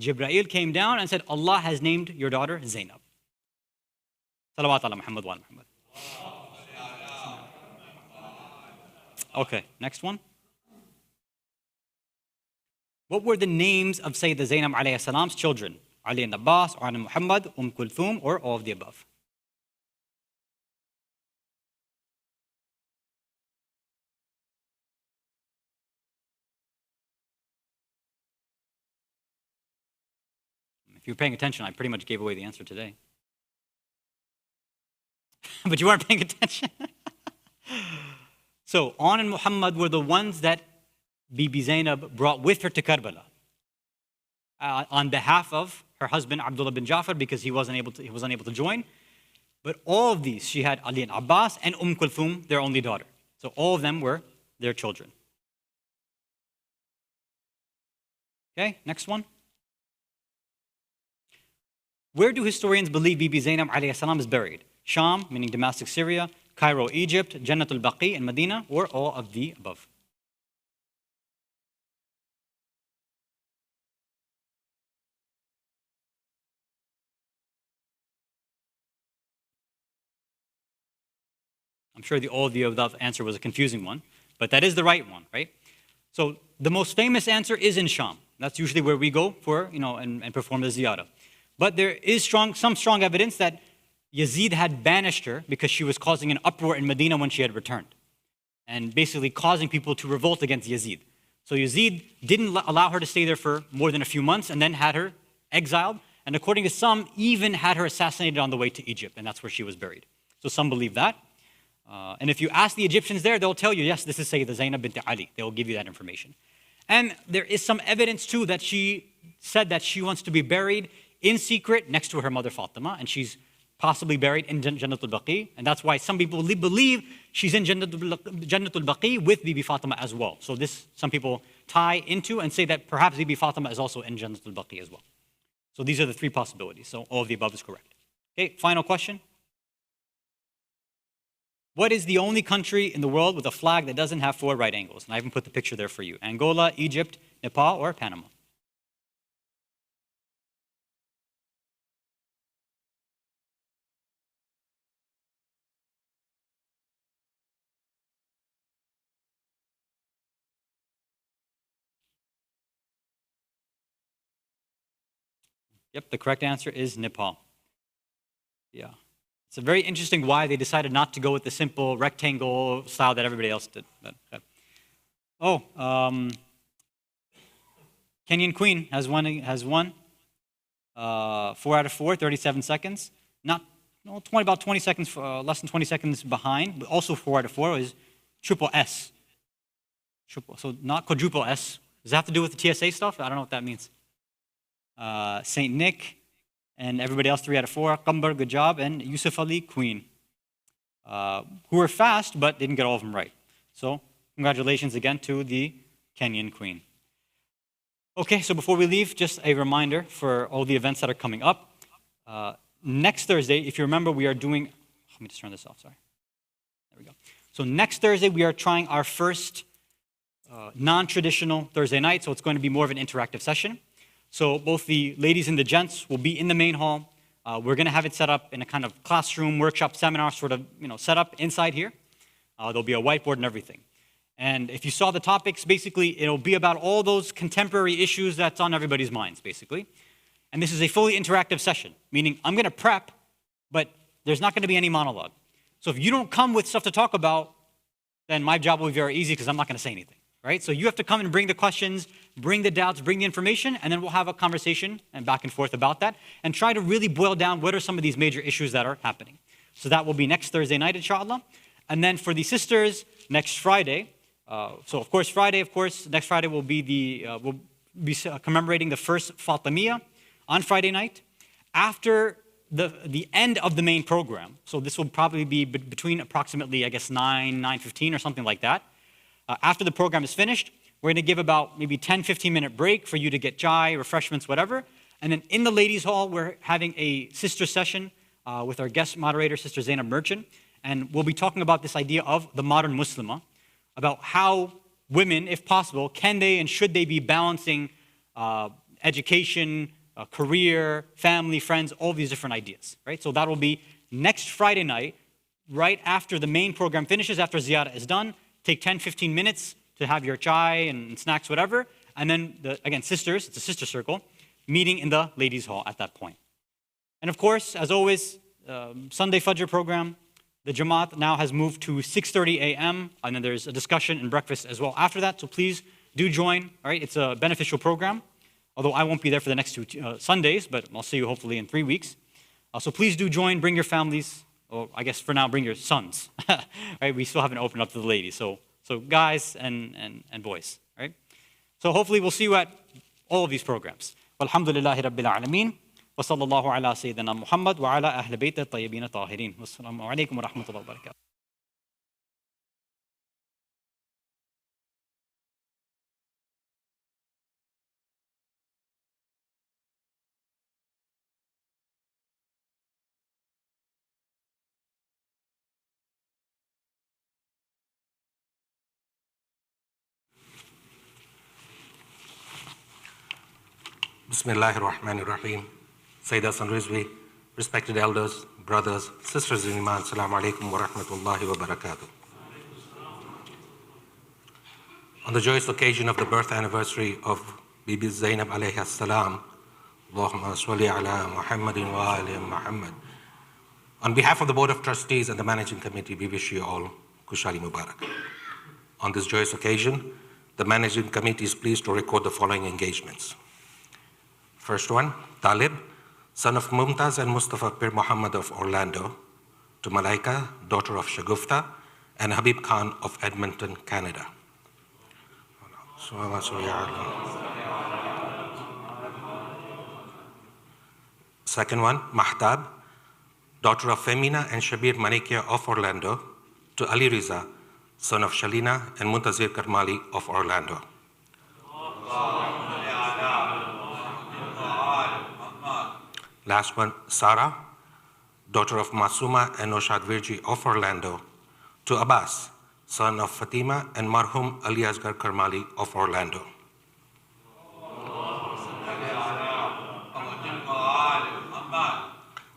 Jibreel came down and said, Allah has named your daughter Zainab. Salawat ala Muhammad wa ala Muhammad. Okay, next one. What were the names of Sayyid Zainab alayhi salam's children? Ali and Abbas, or Muhammad, Kulthum, or all of the above? If you're paying attention, I pretty much gave away the answer today. But you weren't paying attention. So, On and Muhammad were the ones that Bibi Zainab brought with her to Karbala on behalf of her husband Abdullah bin Jafar, because he was unable to join. But all of these, she had Ali and Abbas and Kulthum, their only daughter. So all of them were their children. Okay, next one. Where do historians believe Bibi Zainab alayhi salam is buried? Sham, meaning Damascus, Syria, Cairo, Egypt, Jannat-ul-Baqi in Medina, or all of the above? I'm sure the all of the above answer was a confusing one, but that is the right one, right? So the most famous answer is in Sham. That's usually where we go for, and perform the ziyarah. But there is some strong evidence that Yazid had banished her because she was causing an uproar in Medina when she had returned, and basically causing people to revolt against Yazid. So Yazid didn't allow her to stay there for more than a few months, and then had her exiled, and according to some, even had her assassinated on the way to Egypt, and that's where she was buried. So some believe that. And if you ask the Egyptians there, they'll tell you, yes, this is Sayyida Zainab bint Ali. They will give you that information. And there is some evidence too that she said that she wants to be buried in secret next to her mother Fatima, and she's possibly buried in Jannat-ul-Baqi, and that's why some people believe she's in Jannat-ul-Baqi with Bibi Fatima as well. So this, some people tie into and say that perhaps Bibi Fatima is also in Jannat-ul-Baqi as well. So these are the three possibilities. So all of the above is correct. Okay, final question. What is the only country in the world with a flag that doesn't have 4 right angles? And I even put the picture there for you. Angola, Egypt, Nepal, or Panama? Yep, the correct answer is Nepal. Yeah. It's a very interesting why they decided not to go with the simple rectangle style that everybody else did. Kenyan Queen has won. 4 out of 4, 37 seconds. About 20 seconds, less than 20 seconds behind, but also 4 out of 4 is triple S. So not quadruple S. Does that have to do with the TSA stuff? I don't know what that means. Saint Nick, and everybody else 3 out of 4. Qambar, good job, and Yusuf Ali, Queen, who were fast but didn't get all of them right. So congratulations again to the Kenyan Queen. Okay, so before we leave, just a reminder for all the events that are coming up. Next Thursday, if you remember, we are doing, let me just turn this off, sorry. There we go. So next Thursday, we are trying our first non-traditional Thursday night, so it's going to be more of an interactive session. So both the ladies and the gents will be in the main hall. We're going to have it set up in a kind of classroom, workshop, seminar sort of setup inside here. There'll be a whiteboard and everything. And if you saw the topics, basically, it'll be about all those contemporary issues that's on everybody's minds, basically. And this is a fully interactive session, meaning I'm going to prep, but there's not going to be any monologue. So if you don't come with stuff to talk about, then my job will be very easy because I'm not going to say anything, right? So you have to come and bring the questions, bring the doubts, bring the information, and then we'll have a conversation and back and forth about that and try to really boil down what are some of these major issues that are happening. So that will be next Thursday night, inshallah. And then for the sisters, next Friday, so of course, next Friday will be we'll be commemorating the first Fatimiyya on Friday night. After the end of the main program, so this will probably be between approximately, I guess, 9:15 or something like that. After the program is finished, we're going to give about maybe 10-15-minute break for you to get chai, refreshments, whatever. And then in the ladies' hall, we're having a sister session with our guest moderator, Sister Zainab Merchant. And we'll be talking about this idea of the modern Muslimah, about how women, if possible, can they and should they be balancing education, career, family, friends, all these different ideas, right? So that will be next Friday night, right after the main program finishes, after ziyarah is done. Take 10-15 minutes to have your chai and snacks, whatever. And then, again, sisters, it's a sister circle, meeting in the ladies' hall at that point. And of course, as always, Sunday Fajr program, the Jamaat now has moved to 6:30 a.m. and then there's a discussion and breakfast as well after that. So please do join, all right? It's a beneficial program, although I won't be there for the next 2 Sundays, but I'll see you hopefully in 3 weeks. So please do join, bring your families, or I guess for now, bring your sons, right? We still haven't opened up to the ladies, so guys and boys, right? So hopefully we'll see you at all of these programs. Walhamdulillahi Rabbil Alameen. وصلى الله على سيدنا محمد وعلى أهل بيته الطيبين الطاهرين والسلام عليكم ورحمة الله وبركاته. Bismillahirrahmanirrahim. Sayyid Hasan Rizvi, respected elders, brothers, sisters in Iman, Assalamu alaikum wa rahmatullahi wa barakatuh. On the joyous occasion of the birth anniversary of Bibi Zainab alayhi salam, Allahumma salli ala Muhammadin wa ali Muhammad. On behalf of the Board of Trustees and the Managing Committee, we wish you all Kushali Mubarak. On this joyous occasion, the Managing Committee is pleased to record the following engagements. First one, Talib, son of Mumtaz and Mustafa Pir Muhammad of Orlando, to Malaika, daughter of Shagufta, and Habib Khan of Edmonton, Canada. Second one, Mahtab, daughter of Femina and Shabir Manikia of Orlando, to Ali Riza, son of Shalina and Muntazir Karmali of Orlando. Last one, Sarah, daughter of Masuma and Noshad Virji of Orlando, to Abbas, son of Fatima and Marhum Ali Asghar Karmali of Orlando.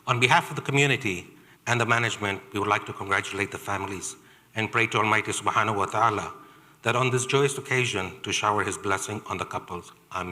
On behalf of the community and the management, we would like to congratulate the families and pray to Almighty Subhanahu wa Ta'ala that on this joyous occasion to shower His blessing on the couples. Ameen.